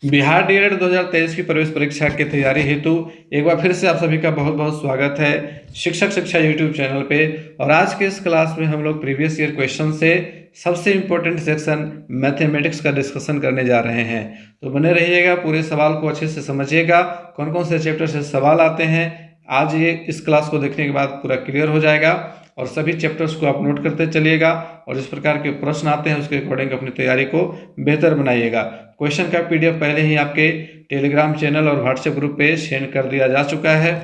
Bihar DElEd 2023 की प्रवेश परीक्षा की तैयारी हेतु एक बार फिर से आप सभी का बहुत बहुत स्वागत है शिक्षक शिक्षा यूट्यूब चैनल पे। और आज के इस क्लास में हम लोग प्रीवियस ईयर क्वेश्चन से सबसे इम्पोर्टेंट सेक्शन मैथमेटिक्स का डिस्कशन करने जा रहे हैं। तो बने रहिएगा, पूरे सवाल को अच्छे से समझिएगा, कौन कौन से चैप्टर से सवाल आते हैं आज ये इस क्लास को देखने के बाद पूरा क्लियर हो जाएगा। और सभी चैप्टर्स को आप नोट करते चलिएगा और जिस प्रकार के प्रश्न आते हैं उसके अकॉर्डिंग अपनी तैयारी को बेहतर बनाइएगा। क्वेश्चन का पीडीएफ पहले ही आपके टेलीग्राम चैनल और व्हाट्सएप ग्रुप पे सेंड कर दिया जा चुका है।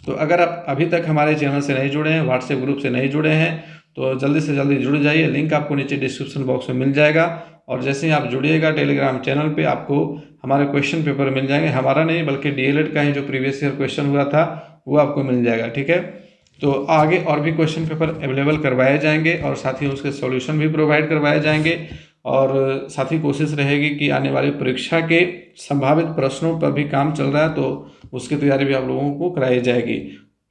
तो अगर आप अभी तक हमारे चैनल से नहीं जुड़े हैं, व्हाट्सएप ग्रुप से नहीं जुड़े हैं, तो जल्दी से जल्दी जुड़ जाइए। लिंक आपको नीचे डिस्क्रिप्शन बॉक्स में मिल जाएगा। और जैसे ही आप जुड़िएगा टेलीग्राम चैनल पे आपको हमारे क्वेश्चन पेपर मिल जाएंगे। हमारा नहीं बल्कि डीएलएड का ही जो प्रीवियस ईयर क्वेश्चन हुआ था वो आपको मिल जाएगा, ठीक है। तो आगे और भी क्वेश्चन पेपर अवेलेबल करवाए जाएंगे और साथ ही उसके सॉल्यूशन भी प्रोवाइड करवाए जाएंगे। और साथ ही कोशिश रहेगी कि आने वाली परीक्षा के संभावित प्रश्नों पर भी काम चल रहा है, तो उसकी तैयारी भी आप लोगों को कराई जाएगी।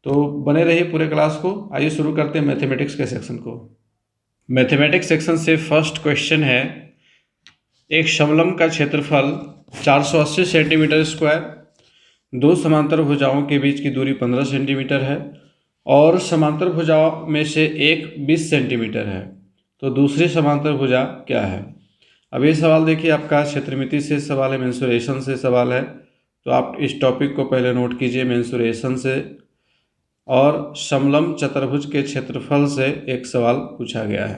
तो बने रहिए पूरे क्लास को। आइए शुरू करते हैं मैथमेटिक्स के सेक्शन को। मैथमेटिक्स सेक्शन से फर्स्ट क्वेश्चन है, एक समलंब का क्षेत्रफल 480 सेंटीमीटर स्क्वायर, दो समांतर भुजाओं के बीच की दूरी 15 सेंटीमीटर है और समांतर भुजाओं में से एक 20 सेंटीमीटर है, तो दूसरी समांतर भुजा क्या है। अब ये सवाल देखिए, आपका क्षेत्रमिति से सवाल है, मेंसुरेशन से सवाल है। तो आप इस टॉपिक को पहले नोट कीजिए, मेंसुरेशन से और समलंब चतुर्भुज के क्षेत्रफल से एक सवाल पूछा गया है,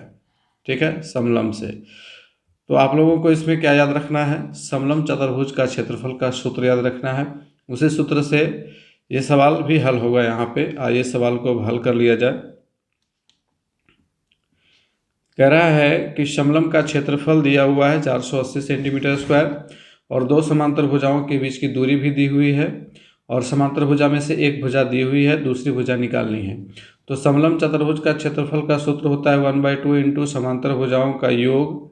ठीक है, समलंब से। तो आप लोगों को इसमें क्या याद रखना है, समलंब चतुर्भुज का क्षेत्रफल का सूत्र याद रखना है। उसी सूत्र से ये सवाल भी हल होगा। यहाँ पे आइए सवाल को हल कर लिया जाए। कह रहा है कि समलंब का क्षेत्रफल दिया हुआ है 480 सेंटीमीटर स्क्वायर और दो समांतर भुजाओं के बीच की दूरी भी दी हुई है और समांतर भुजा में से एक भुजा दी हुई है, दूसरी भुजा निकालनी है। तो समलंब चतुर्भुज का क्षेत्रफल का सूत्र होता है 1/2 इंटू समांतर भुजाओं का योग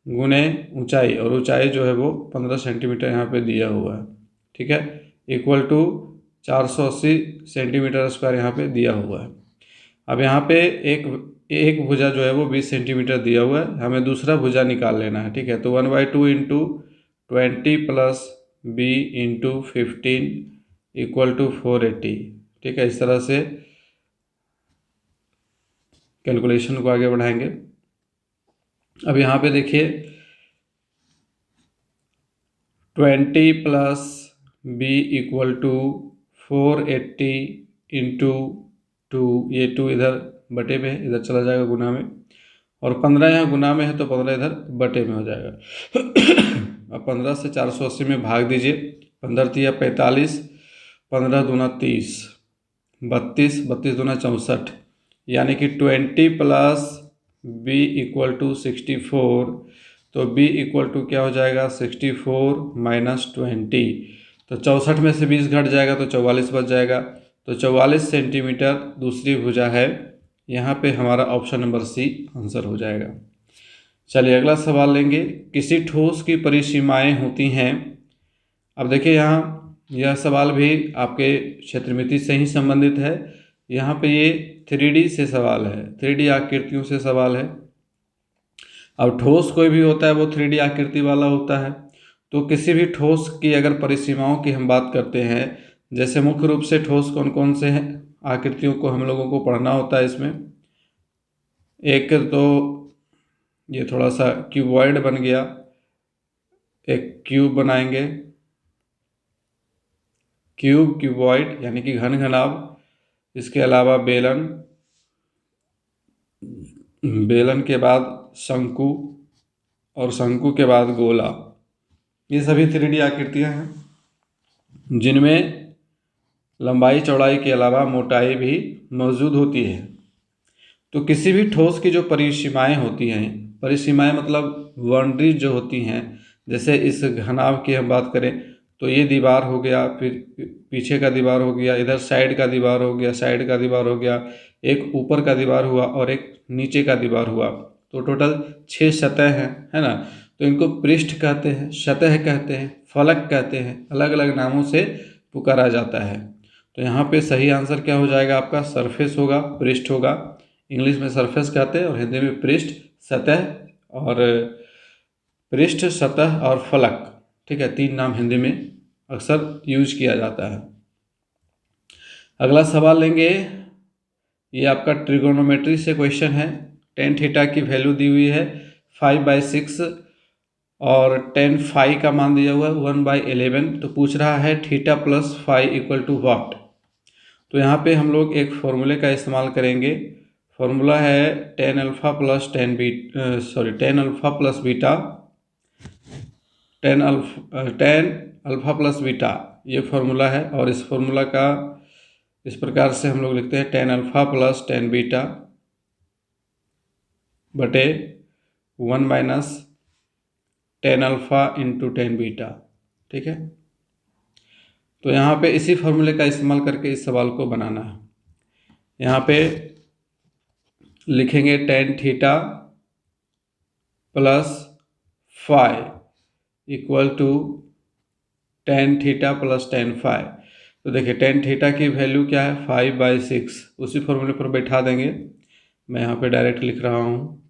गुणे ऊंचाई, और ऊंचाई जो है वो 15 सेंटीमीटर यहाँ पे दिया हुआ है, ठीक है, इक्वल टू 480 सेंटीमीटर स्क्वायर यहाँ पे दिया हुआ है। अब यहाँ पे एक भुजा जो है वो 20 सेंटीमीटर दिया हुआ है, हमें दूसरा भुजा निकाल लेना है, ठीक है। तो 1/2 into 20 plus b into 15 equal to 480, ठीक है। इस तरह से कैलकुलेशन को आगे बढ़ाएंगे। अब यहाँ पे देखिए 20 plus b equal to 480 into 2, ये 2 इधर बटे में है, इधर चला जाएगा गुना में, और 15 यहाँ गुना में है तो 15 इधर बटे में हो जाएगा। अब 15 से 480 में भाग दीजिए, 15 तिया 45, 15 दूना 30, 32, 32 दूना 64, यानी कि 20 प्लस बी इक्वल टू 64। तो b इक्वल टू क्या हो जाएगा, 64 माइनस 20, तो 64 में से 20 घट जाएगा तो 44 बच जाएगा। तो 44 सेंटीमीटर दूसरी भुजा है। यहाँ पे हमारा ऑप्शन नंबर सी आंसर हो जाएगा। चलिए अगला सवाल लेंगे, किसी ठोस की परिसीमाएं होती हैं। अब देखिए यहाँ यह सवाल भी आपके क्षेत्रमिति से ही संबंधित है। यहाँ पे ये 3D से सवाल है, 3D आकृतियों से सवाल है। अब ठोस कोई भी होता है वो 3D आकृति वाला होता है। तो किसी भी ठोस की अगर परिसीमाओं की हम बात करते हैं, जैसे मुख्य रूप से ठोस कौन कौन से हैं आकृतियों को हम लोगों को पढ़ना होता है इसमें। एक तो ये थोड़ा सा क्यूबॉइड बन गया, एक क्यूब बनाएंगे, क्यूबॉइड यानी कि घन घनाभ। इसके अलावा बेलन के बाद शंकु और शंकु के बाद गोला। ये सभी 3D आकृतियां हैं जिनमें लंबाई चौड़ाई के अलावा मोटाई भी मौजूद होती है। तो किसी भी ठोस की जो परिसीमाएं होती हैं, परिसीमाएं मतलब बाउंड्रीज जो होती हैं, जैसे इस घनाभ की हम बात करें तो ये दीवार हो गया, फिर पीछे का दीवार हो गया, इधर साइड का दीवार हो गया, साइड का दीवार हो गया, एक ऊपर का दीवार हुआ और एक नीचे का दीवार हुआ। तो टोटल 6 सतह हैं, है ना। तो इनको पृष्ठ कहते हैं, सतह कहते हैं, फलक कहते हैं, अलग अलग नामों से पुकारा जाता है। तो यहाँ पे सही आंसर क्या हो जाएगा आपका, सरफेस होगा, पृष्ठ होगा। इंग्लिश में सरफेस कहते हैं और हिंदी में पृष्ठ, सतह और पृष्ठ, सतह और फलक, ठीक है, 3 नाम हिंदी में अक्सर यूज किया जाता है। अगला सवाल लेंगे, ये आपका ट्रिगोनोमेट्री से क्वेश्चन है। टेन थीटा की वैल्यू दी हुई है 5/6 और टेन फाई का मान दिया हुआ है 1/11। तो पूछ रहा है theta plus phi equal to what. तो यहाँ पे हम लोग एक फॉर्मूले का इस्तेमाल करेंगे। फॉर्मूला है tan alpha plus tan beta, tan alpha plus beta, ये फॉर्मूला है। और इस फॉर्मूला का इस प्रकार से हम लोग लिखते हैं tan alpha plus tan beta बटे 1 minus tan alpha into tan beta. ठीक है, तो यहाँ पे इसी फॉर्मूले का इस्तेमाल करके इस सवाल को बनाना है। यहाँ पे लिखेंगे ten theta plus phi equal to ten theta plus ten phi. तो देखिए टेन थीटा की वैल्यू क्या है 5/6, उसी फॉर्मूले पर बैठा देंगे। मैं यहाँ पे डायरेक्ट लिख रहा हूँ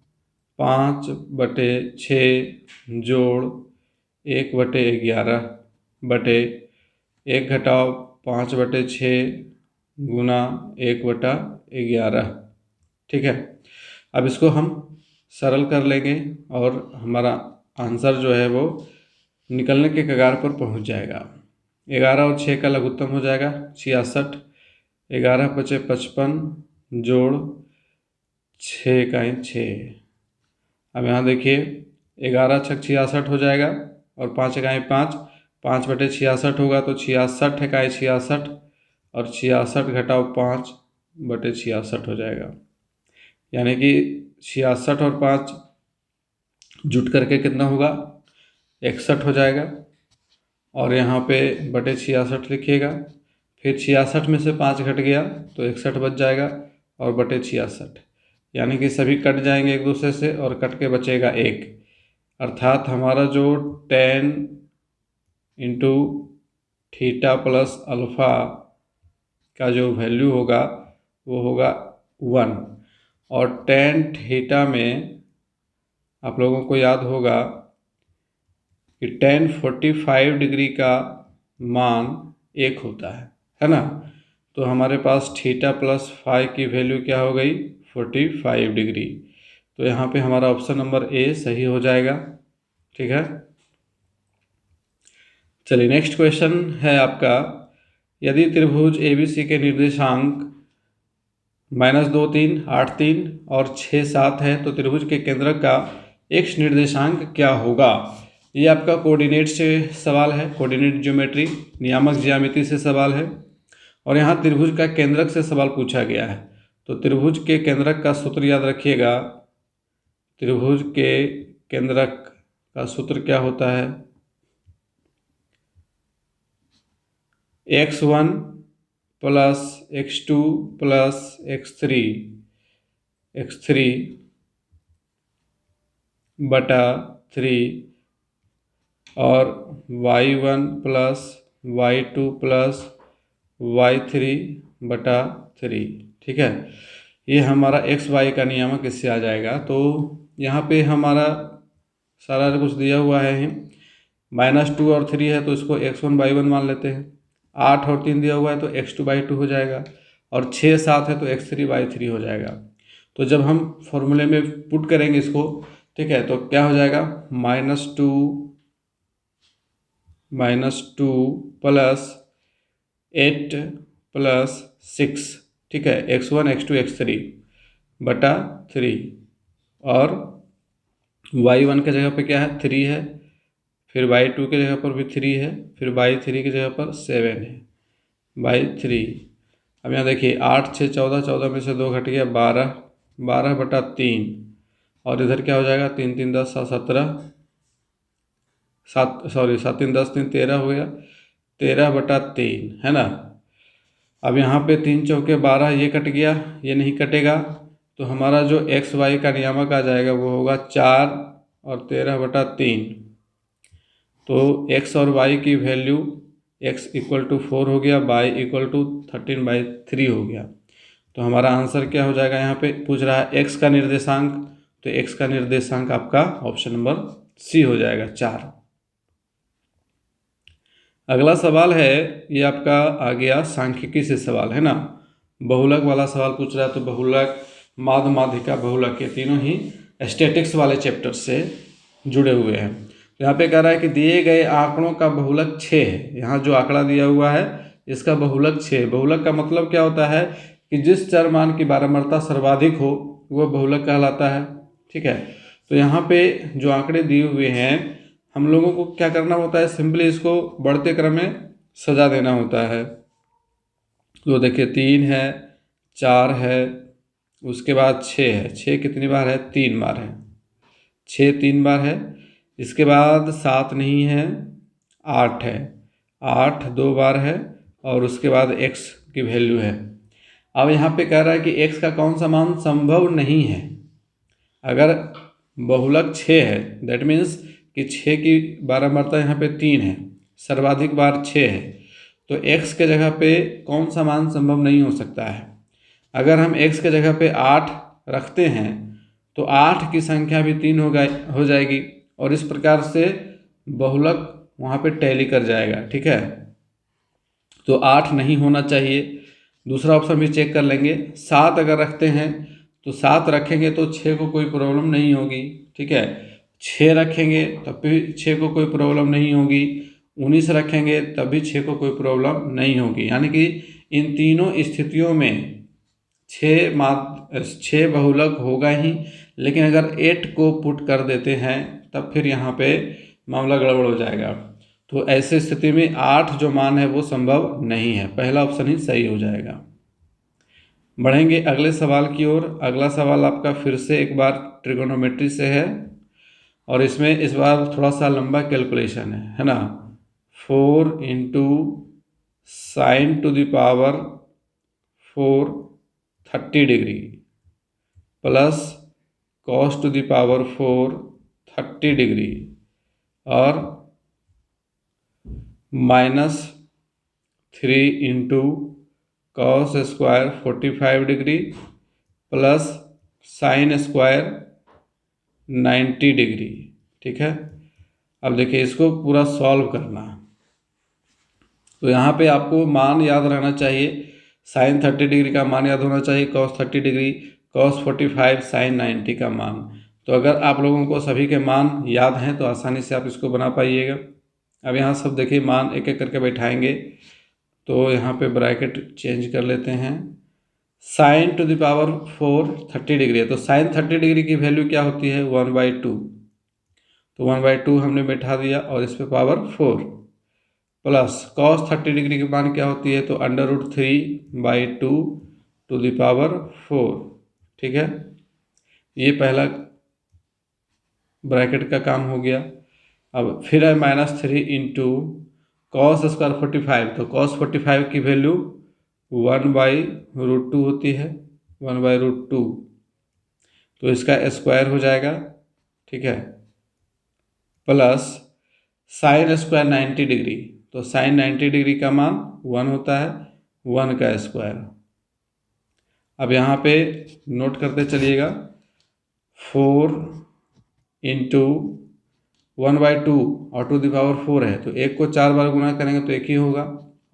5/6 जोड़ 1/11 बटे 1 घटाओ 5/6 गुना 1/11। ठीक है, अब इसको हम सरल कर लेंगे और हमारा आंसर जो है वो निकलने के कगार पर पहुंच जाएगा। 11 और 6 का लघुत्तम हो जाएगा 66, 11 × 5 = 55 जोड़ 6 × 6। अब यहाँ देखिए 11 × 6 = 66 हो जाएगा और 5 × 5 5/66 होगा, तो 66 × 66 और 66 घटाओ 5/66 हो जाएगा। यानी कि 66 और 5 जुट करके कितना होगा 61 हो जाएगा। और यहाँ पे बटे 66 लिखिएगा, फिर 66 में से 5 घट गया तो 61 बच जाएगा और बटे 66, यानी कि सभी कट जाएंगे एक दूसरे से और कट के बचेगा 1। अर्थात हमारा जो 10 इंटू थीटा प्लस अल्फ़ा का जो वैल्यू होगा वो होगा 1। और टेन थीटा में आप लोगों को याद होगा कि टेन 45 डिग्री का मान 1 होता है ना। तो हमारे पास थीटा प्लस फाई की वैल्यू क्या हो गई 45 डिग्री। तो यहाँ पे हमारा ऑप्शन नंबर ए सही हो जाएगा। ठीक है, चलिए नेक्स्ट क्वेश्चन है आपका, यदि त्रिभुज ABC के निर्देशांक -2 3 8 3 और 6 7 है तो त्रिभुज के केंद्रक का x निर्देशांक क्या होगा। ये आपका कोऑर्डिनेट से सवाल है, कोऑर्डिनेट ज्योमेट्री नियामक ज्यामिति से सवाल है। और यहाँ त्रिभुज का केंद्रक से सवाल पूछा गया है। तो त्रिभुज के केंद्रक का सूत्र याद रखिएगा। त्रिभुज के केंद्रक का सूत्र क्या होता है, x1 plus x2 plus x3 बटा 3 और y1 plus y2 plus y3 बटा 3। ठीक है, ये हमारा x y का नियामक इससे आ जाएगा। तो यहाँ पे हमारा सारा कुछ दिया हुआ है, -2 और 3 है तो इसको x1/1 मान लेते हैं। 8 और 3 दिया हुआ है तो x2/2 हो जाएगा और 6 7 है तो x3/3 हो जाएगा। तो जब हम फॉर्मूले में पुट करेंगे इसको, ठीक है, तो क्या हो जाएगा -2 प्लस 8 प्लस 6। ठीक है, x1 x2 x3 बटा 3 और y1 के जगह पे क्या है 3 है, फिर y2 के जगह पर भी 3 है, फिर y3 की जगह पर 7 है /3। अब यहाँ देखिए 8 6 14, 14 में से 2 घट गया 12, 12 बटा 3 और इधर क्या हो जाएगा 3 3 10 7 17 7 3 10 3 13 हो गया 13 बटा 3 है ना। अब यहाँ पे 3 चौके 12, ये कट गया, ये नहीं कटेगा, तो हमारा जो x y का नियामक आ जाएगा वो होगा 4 और 13 बटा 3। तो x और y की वैल्यू x = 4 हो गया, y = 13/3 हो गया। तो हमारा आंसर क्या हो जाएगा, यहाँ पे पूछ रहा है x का निर्देशांक, तो x का निर्देशांक आपका ऑप्शन नंबर सी हो जाएगा 4। अगला सवाल है, ये आपका आ गया सांख्यिकी से सवाल है ना, बहुलक वाला सवाल पूछ रहा है। तो बहुलक, माध्य, माध्यिका, बहुलक, ये तीनों ही स्टैटिक्स वाले चैप्टर से जुड़े हुए हैं। तो यहाँ पे कह रहा है कि दिए गए आंकड़ों का बहुलक 6 है। यहाँ जो आंकड़ा दिया हुआ है इसका बहुलक 6। बहुलक का मतलब क्या होता है कि जिस चर मान की बारंबारता सर्वाधिक हो वह बहुलक कहलाता है। ठीक है, तो यहाँ पे जो आंकड़े दिए हुए हैं हम लोगों को क्या करना होता है, सिंपली इसको बढ़ते क्रम में सजा देना होता है। तो देखिए 3 है, 4 है, उसके बाद 6 है। 6 कितनी बार है, 3 बार है। 6 3 बार है। इसके बाद 7 नहीं है, 8 है। 8 2 बार है और उसके बाद x की वैल्यू है। अब यहाँ पे कह रहा है कि x का कौन सा मान संभव नहीं है। अगर बहुलक 6 है दैट मीन्स कि 6 की बारंबारता यहाँ पे 3 है, सर्वाधिक बार 6 है, तो x के जगह पे कौन सा मान संभव नहीं हो सकता है। अगर हम x के जगह पे 8 रखते हैं तो 8 की संख्या भी 3 हो जाएगी और इस प्रकार से बहुलक वहाँ पे टैली कर जाएगा। ठीक है, तो 8 नहीं होना चाहिए। दूसरा ऑप्शन भी चेक कर लेंगे। 7 अगर रखते हैं तो 7 रखेंगे तो 6 को कोई प्रॉब्लम नहीं होगी। ठीक है, 6 रखेंगे तब भी 6 को कोई प्रॉब्लम नहीं होगी। 19 रखेंगे तब भी 6 को कोई प्रॉब्लम नहीं होगी। यानी कि इन तीनों स्थितियों में 6 बहुलक होगा ही। लेकिन अगर 8 को पुट कर देते हैं तब फिर यहाँ पे मामला गड़बड़ हो जाएगा। तो ऐसे स्थिति में 8 जो मान है वो संभव नहीं है। पहला ऑप्शन ही सही हो जाएगा। बढ़ेंगे अगले सवाल की ओर। अगला सवाल आपका फिर से एक बार ट्रिगोनोमेट्री से है और इसमें इस बार थोड़ा सा लंबा कैलकुलेशन है ना। 4 into sine to the power 4 30 degree plus cos two the power 4 30 degree और -3 into cos square 45 degree plus sine square 90 degree. ठीक है, अब देखिए इसको पूरा सॉल्व करना। तो यहाँ पे आपको मान याद रहना चाहिए। साइन 30 डिग्री का मान याद होना चाहिए, कॉस 30 डिग्री, कॉस 45, साइन 90 का मान। तो अगर आप लोगों को सभी के मान याद हैं तो आसानी से आप इसको बना पाइएगा। अब यहाँ सब देखिए मान एक एक करके बैठाएंगे। तो यहाँ पे ब्रैकेट चेंज कर लेते हैं। Sign to the power 4 30 degree है, तो साइन 30 डिग्री की वैल्यू क्या होती है, 1/2। तो 1/2 हमने बैठा दिया और इस पे पावर 4 प्लस कॉस 30 डिग्री की मान क्या होती है, तो √3/2 टू द पावर 4। ठीक है, ये पहला ब्रैकेट का काम हो गया। अब फिर है -3 इंटू कॉस स्क्वायर 45। तो कॉस 45 की वैल्यू 1/√2 होती है, 1/√2। तो इसका स्क्वायर हो जाएगा। ठीक है, प्लस साइन स्क्वायर 90 डिग्री। तो साइन 90 डिग्री का मान 1 होता है, 1 का स्क्वायर। अब यहाँ पे नोट करते चलिएगा। 4 इंटू 1/2 और टू द पावर 4 है, तो 1 को 4 बार गुना करेंगे तो 1 ही होगा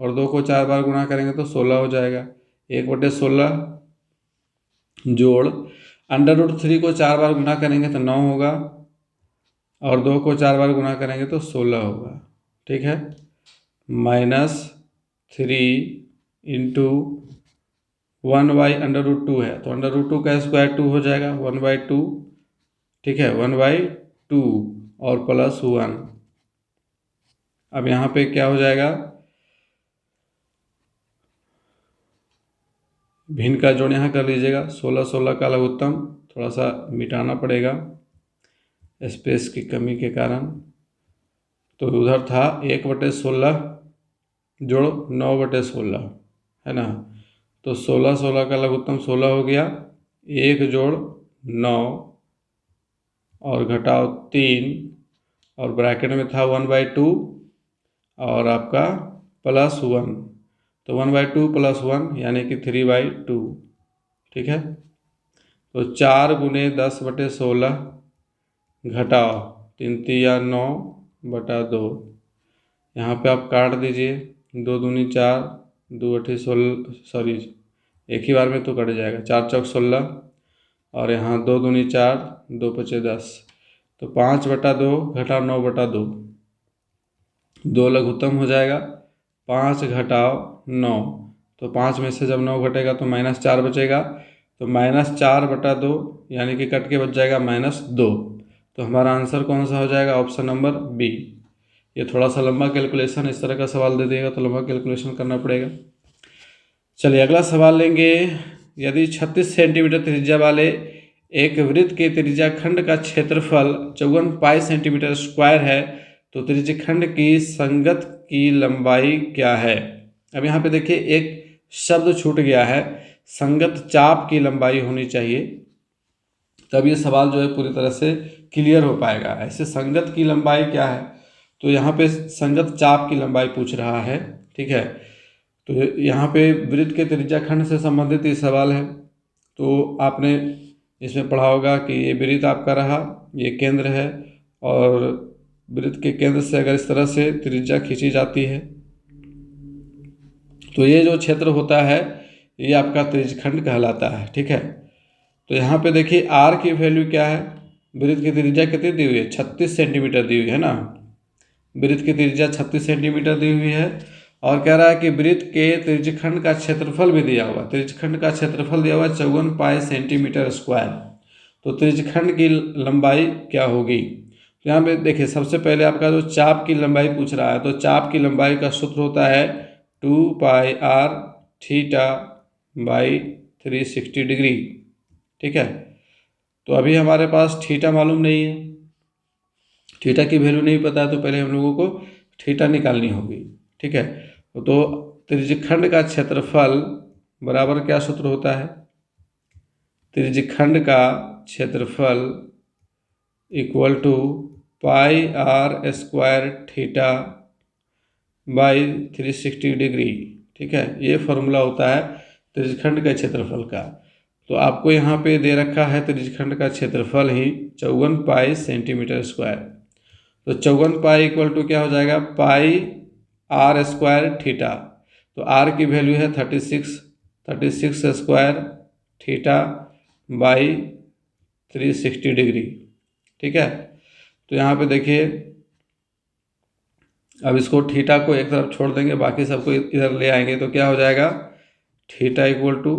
और 2 को 4 बार गुना करेंगे तो 16 हो जाएगा। 1/16 जोड़ √3 को 4 बार गुना करेंगे तो 9 होगा और 2 को 4 बार गुना करेंगे तो 16 होगा। ठीक है, -3 इंटू 1/√2 है, तो √2 का स्क्वायर 2 हो जाएगा, 1/2। ठीक है, 1/2 और प्लस 1। अब यहाँ पे क्या हो जाएगा, भिन्न का जोड़ यहाँ कर लीजिएगा। 16 16 का लघुत्तम थोड़ा सा मिटाना पड़ेगा स्पेस की कमी के कारण। तो उधर था 1/16 जोड़ 9/16 है ना। तो 16 16 का लघुत्तम 16 हो गया, 1 जोड़ 9 और घटाओ 3 और ब्रैकेट में था 1/2 और आपका प्लस 1। तो 1/2 प्लस 1 यानी कि 3/2। ठीक है, तो 4 गुने 10/16 घटाओ 3 3 9/2 यहाँ पे आप काट दीजिए, 2 दूनी 4, 2 अठी 16, सॉरी एक ही बार में तो कट जाएगा, 4 चौक 16, और यहाँ 2 दूनी 4, 2 पचे 10, तो 5/2 घटाओ 9/2, 2 लघुत्तम हो जाएगा, 5 घटाओ 9, तो 5 में से जब 9 घटेगा तो -4 बचेगा, तो -4/2 यानी कि कट के बच जाएगा -2। तो हमारा आंसर कौन सा हो जाएगा? Option number B. ये थोड़ा सा लंबा कैलकुलेशन, इस तरह का सवाल दे देगा तो लंबा कैलकुलेशन करना पड़ेगा। चलिए अगला सवाल लेंगे। यदि 36 सेंटीमीटर त्रिज्या वाले एक वृत्त के त्रिज्याखंड का क्षेत्रफल 54 पाई सेंटीमीटर स्क्वायर है तो त्रिज्यखंड की संगत की लंबाई क्या है? अब यहाँ पे देखिए एक शब्द छूट गया है, संगत चाप की लंबाई होनी चाहिए, तब ये सवाल जो है पूरी तरह से क्लियर हो पाएगा। ऐसे संगत की लंबाई क्या है, तो यहाँ पे संगत चाप की लंबाई पूछ रहा है, ठीक है। तो यहाँ पे वृत्त के त्रिज्याखंड से संबंधित ये सवाल है। तो आपने इसमें पढ़ा होगा कि ये वृत्त आपका रहा, ये केंद्र है, और वृत्त के केंद्र से अगर इस तरह से त्रिज्या खींची जाती है तो ये जो क्षेत्र होता है ये आपका त्रिज्यखंड कहलाता है, ठीक है। तो यहाँ पे देखिए आर की वैल्यू क्या है, वृत्त की त्रिज्या कितनी दी हुई है? 36 सेंटीमीटर दी हुई है ना, वृत्त की त्रिज्या 36 सेंटीमीटर दी हुई है, और कह रहा है कि वृत्त के त्रिज्यखंड का क्षेत्रफल भी दिया हुआ, त्रिज्यखंड का क्षेत्रफल दिया हुआ 54 पाई सेंटीमीटर स्क्वायर। तो त्रिज्यखंड की लंबाई क्या होगी? तो यहाँ पे देखिए सबसे पहले आपका जो चाप की लंबाई पूछ रहा है, तो चाप की लंबाई का सूत्र होता है 2πr थीटा बाई 360 डिग्री, ठीक है। तो अभी हमारे पास थीटा मालूम नहीं है, थीटा की वैल्यू नहीं पता है, तो पहले हम लोगों को थीटा निकालनी होगी, ठीक है। तो त्रिज्यखंड का क्षेत्रफल बराबर क्या सूत्र होता है? त्रिज्यखंड का क्षेत्रफल equal to πr² theta by 360 degree, ठीक है। ये फॉर्मूला होता है त्रिज्यखंड के क्षेत्रफल का। तो आपको यहाँ पे दे रखा है त्रिज्यखंड का क्षेत्रफल ही 54 पाई सेंटीमीटर स्क्वायर। तो 54 पाई इक्वल टू क्या हो जाएगा? πr² theta. तो r की वैल्यू है 36 स्क्वायर थीटा बाई 360 डिग्री, ठीक है। तो यहाँ पे देखिए अब इसको थीटा को एक तरफ छोड़ देंगे, बाकी सबको इधर ले आएंगे, तो क्या हो जाएगा? Theta equal to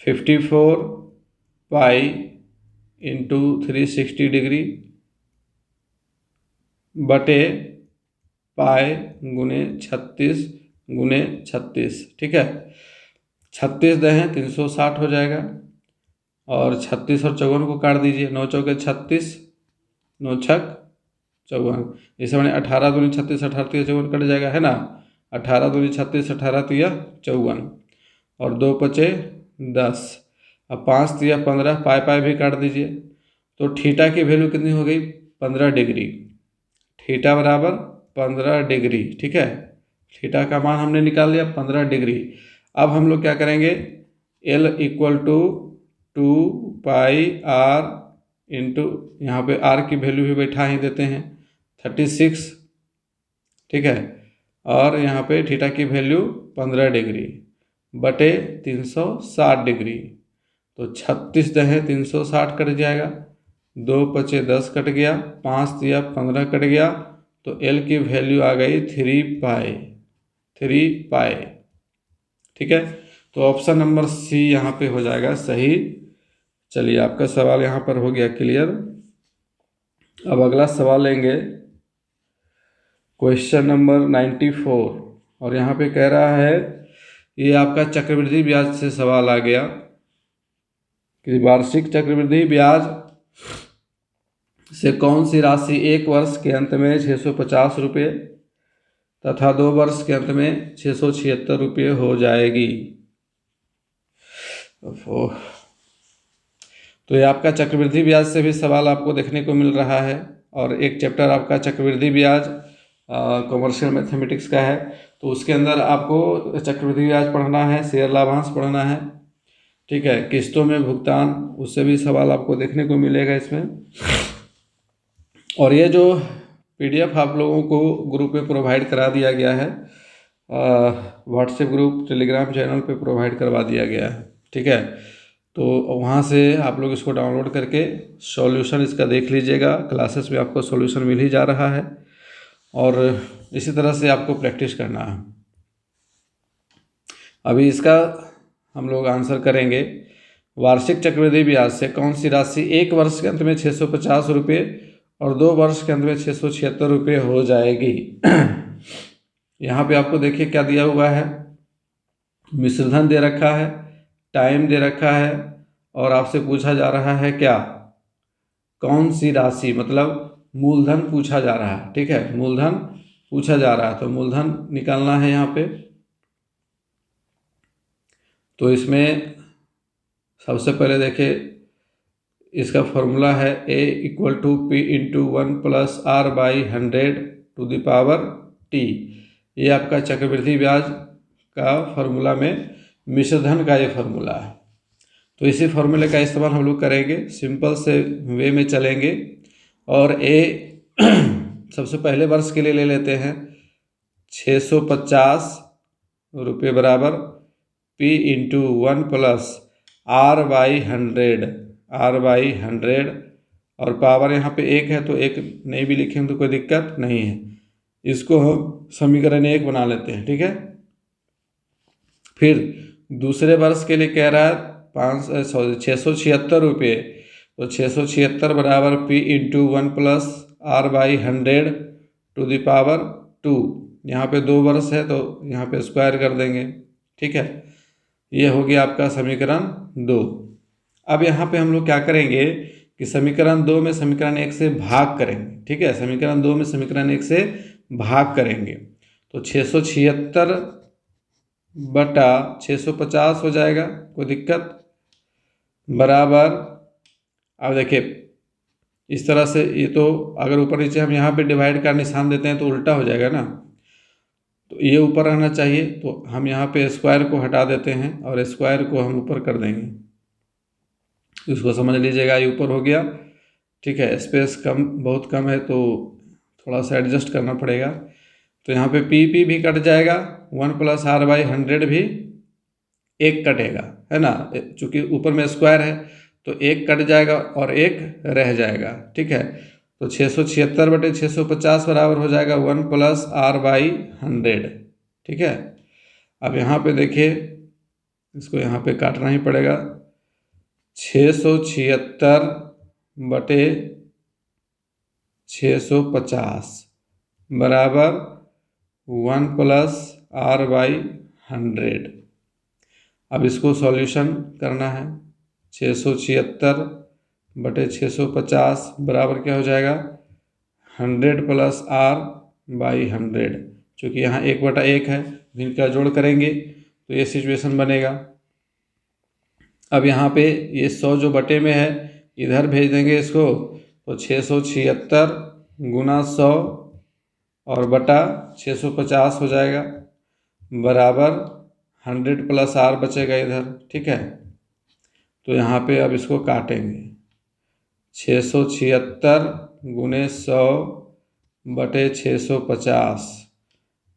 54 pi into 360 degree बटे पाई गुने 36 गुने 36, ठीक है। 36 दहें 360 हो जाएगा, और 36 और 54 को काट दीजिए, 9 चौके 36, 9 छक 54, इसे मैंने 18 दूनी 36, 18 तिया 54 कट जाएगा, है ना। 18 दूनी 36, 18 तिया 54, और 2 पचे 10, अब 5 तिया 15, पाई भी काट दीजिए। तो थीटा की वैल्यू कितनी हो गई? 15 डिग्री। थीटा बराबर 15 डिग्री, ठीक है। थीटा का मान हमने निकाल लिया 15 डिग्री। अब हम लोग क्या करेंगे? L equal to 2πr into, यहाँ पे r की वैल्यू भी बैठा ही देते हैं 36, ठीक है, और यहाँ पे थीटा की वैल्यू 15 डिग्री बटे 360 डिग्री। तो 36 दहें 360 कट जाएगा, 2 पचे 10 कट गया, 5 तिया 15 कट गया, तो L की वैल्यू आ गई 3 पाई, ठीक है। तो ऑप्शन नंबर सी यहाँ पे हो जाएगा सही। चलिए आपका सवाल यहाँ पर हो गया क्लियर। अब अगला सवाल लेंगे, क्वेश्चन नंबर 94, और यहाँ पे कह रहा है, ये आपका चक्रवृद्धि ब्याज से सवाल आ गया कि वार्षिक चक्रवृद्धि ब्याज से कौन सी राशि एक वर्ष के अंत में 650 रुपये तथा 2 वर्ष के अंत में 676 रुपये हो जाएगी। तो ये आपका चक्रवृद्धि ब्याज से भी सवाल आपको देखने को मिल रहा है, और एक चैप्टर आपका चक्रवृद्धि ब्याज कॉमर्शियल मैथमेटिक्स का है, तो उसके अंदर आपको चक्रवृद्धि ब्याज पढ़ना है, शेयर लाभांश पढ़ना है, ठीक है, किस्तों में भुगतान, उससे भी सवाल आपको देखने को मिलेगा इसमें। और ये जो PDF आप लोगों को ग्रुप में प्रोवाइड करा दिया गया है, व्हाट्सएप ग्रुप, टेलीग्राम चैनल पे प्रोवाइड करवा दिया गया है। ठीक है, तो वहाँ से आप लोग इसको डाउनलोड करके सॉल्यूशन इसका देख लीजिएगा। क्लासेस में आपको सॉल्यूशन मिल ही जा रहा है और इसी तरह से आपको प्रैक्टिस करना है। अभी इसका हम लोग आंसर करेंगे। वार्षिक चक्रवृद्धि ब्याज से कौन सी राशि एक वर्ष के अंत में 650 रुपये और 2 वर्ष के अंत में 676 रुपये हो जाएगी? यहाँ पे आपको देखिए क्या दिया हुआ है, मिश्रधन दे रखा है, टाइम दे रखा है और आपसे पूछा जा रहा है क्या, कौन सी राशि, मतलब मूलधन पूछा जा रहा है। ठीक है, मूलधन पूछा जा रहा है, तो मूलधन निकालना है यहाँ पे। तो इसमें सबसे पहले देखिए इसका फॉर्मूला है A = P × 1 + R/100⁻T। ये आपका चक्रवृद्धि ब्याज का फॉर्मूला में मिश्रधन का ये फॉर्मूला है। तो इसी फॉर्मूले का इस्तेमाल हम लोग करेंगे, सिंपल से वे में चलेंगे। और A सबसे पहले वर्ष के लिए ले लेते हैं 650 रुपये बराबर P × 1 + R/100 और पावर यहाँ पे 1 है तो 1 नहीं भी लिखेंगे तो कोई दिक्कत नहीं है। इसको हम समीकरण 1 बना लेते हैं। ठीक है, फिर दूसरे वर्ष के लिए कह रहा है 676 रुपये, तो 676 बराबर P × 1 + R/100⁻2। यहाँ पे 2 वर्ष है तो यहाँ पे स्क्वायर कर देंगे। ठीक है, ये हो गया आपका समीकरण 2। अब यहाँ पे हम लोग क्या करेंगे कि समीकरण 2 में समीकरण 1 से भाग करेंगे। ठीक है, समीकरण 2 में समीकरण 1 से भाग करेंगे तो 676 बटा 650 हो जाएगा, कोई दिक्कत, बराबर। अब देखिए इस तरह से, ये तो अगर ऊपर नीचे हम यहाँ पे डिवाइड का निशान देते हैं तो उल्टा हो जाएगा ना, तो ये ऊपर रहना चाहिए, तो हम यहाँ पे स्क्वायर को हटा देते हैं और स्क्वायर को हम ऊपर कर देंगे। इसको समझ लीजिएगा, ये ऊपर हो गया। ठीक है, स्पेस कम, बहुत कम है तो थोड़ा सा एडजस्ट करना पड़ेगा। तो यहाँ पे P भी कट जाएगा, 1 + R/100 भी 1 कटेगा, है ना, चूँकि ऊपर में स्क्वायर है तो 1 कट जाएगा और 1 रह जाएगा। ठीक है, तो 676 बटे 650 बराबर हो जाएगा 1 + R/100। ठीक है, अब यहाँ पे देखिए इसको यहाँ पे काटना ही पड़ेगा। 676 बटे 650 बराबर 1 + R/100। अब इसको सॉल्यूशन करना है। 676 बटे 650 बराबर क्या हो जाएगा, 100 + R/100। चूँकि यहाँ 1/1 है, इनका जोड़ करेंगे तो ये सिचुएशन बनेगा। अब यहाँ पे ये 100 जो बटे में है इधर भेज देंगे इसको, तो 676 × 100 और बटा 650 हो जाएगा, बराबर 100 + R बचेगा इधर। ठीक है, तो यहाँ पे अब इसको काटेंगे। 676 × 100 बटे 650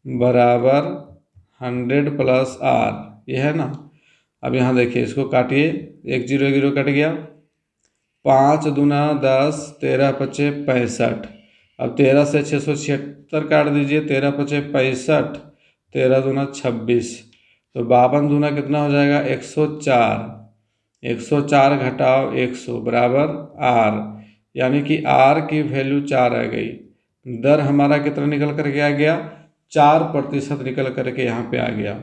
बराबर 100 + R, ये है ना। अब यहाँ देखिए इसको काटिए, 1 0 1 0 कट गया, 5 दूना 10, 13 पचे 65। अब 13 से 676 काट दीजिए, 13 पचे 65, 13 दूना 26, तो 52 दूना कितना हो जाएगा, 104। 104 घटाओ 100 बराबर R, यानी कि R की वैल्यू 4 आ गई। दर हमारा कितना निकल करके आ गया, 4% निकल करके यहाँ पे आ गया।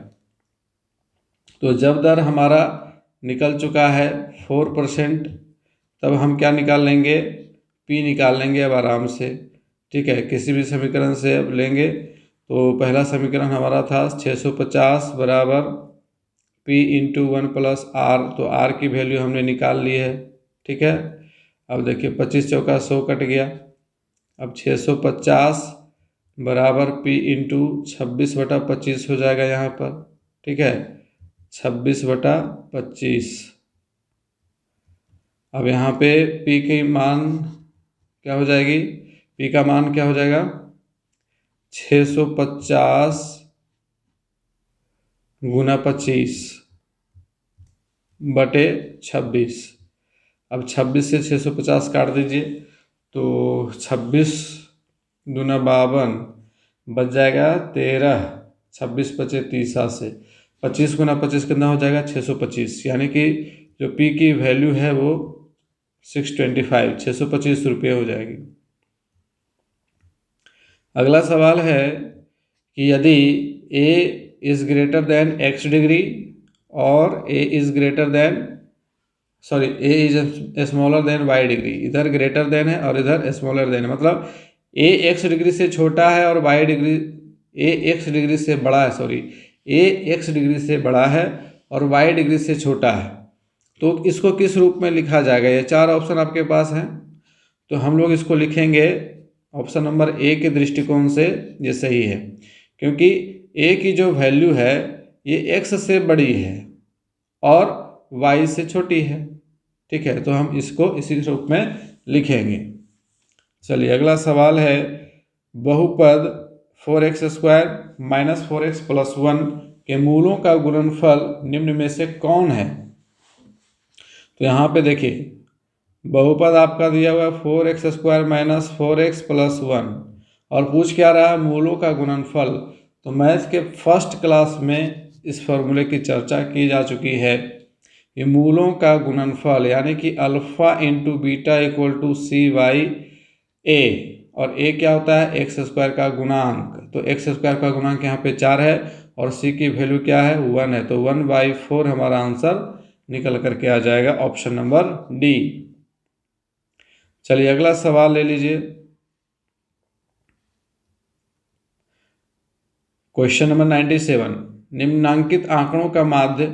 तो जब दर हमारा निकल चुका है 4%, तब हम क्या निकाल लेंगे, P निकाल लेंगे अब आराम से। ठीक है, किसी भी समीकरण से अब लेंगे तो पहला समीकरण हमारा था 650 बराबर P × 1 + R, तो R की वैल्यू हमने निकाल ली है। ठीक है, अब देखिए 25 चौका 100 कट गया। अब 650 बराबर P × 26/25 हो जाएगा यहाँ पर। ठीक है, 26/25। अब यहाँ पे P की मान क्या हो जाएगी, पी का मान क्या हो जाएगा 650 गुना 25 बटे 26। अब 26 से 650 काट दीजिए तो 26 दूना 52 बच जाएगा 13, 26 पचे 30 से 25 गुना 25 कितना हो जाएगा 625, यानी कि जो पी की वैल्यू है वो 625 625 रुपये हो जाएगी। अगला सवाल है कि यदि a is greater than x degree और a is greater than a is smaller than y degree, इधर ग्रेटर देन है और इधर स्मॉलर देन है, मतलब a x डिग्री से छोटा है और y degree a x degree से बड़ा है, a x डिग्री से बड़ा है और y डिग्री से छोटा है, तो इसको किस रूप में लिखा जाएगा। ये चार ऑप्शन आपके पास हैं, तो हम लोग इसको लिखेंगे ऑप्शन नंबर ए के दृष्टिकोण से ये सही है, क्योंकि a की जो वैल्यू है ये x से बड़ी है और y से छोटी है। ठीक है, तो हम इसको इसी रूप में लिखेंगे। चलिए अगला सवाल है, बहुपद 4x² माइनस 4x प्लस 1 के मूलों का गुणनफल निम्न में से कौन है। तो यहाँ पे देखिए बहुपद आपका दिया हुआ है 4x² माइनस 4x प्लस 1 और पूछ क्या रहा है मूलों का गुणनफल। तो मैथ के फर्स्ट क्लास में इस फॉर्मूले की चर्चा की जा चुकी है। ये मूलों का गुणनफल यानी कि alpha into beta equal to c by a, और ए क्या होता है x² का गुणांक, तो x² का गुणांक यहाँ पे 4 है और c की वैल्यू क्या है 1 है, तो 1/4 हमारा आंसर निकल करके आ जाएगा ऑप्शन नंबर डी। चलिए अगला सवाल ले लीजिए, क्वेश्चन नंबर 97, निम्नांकित आंकड़ों का माध्य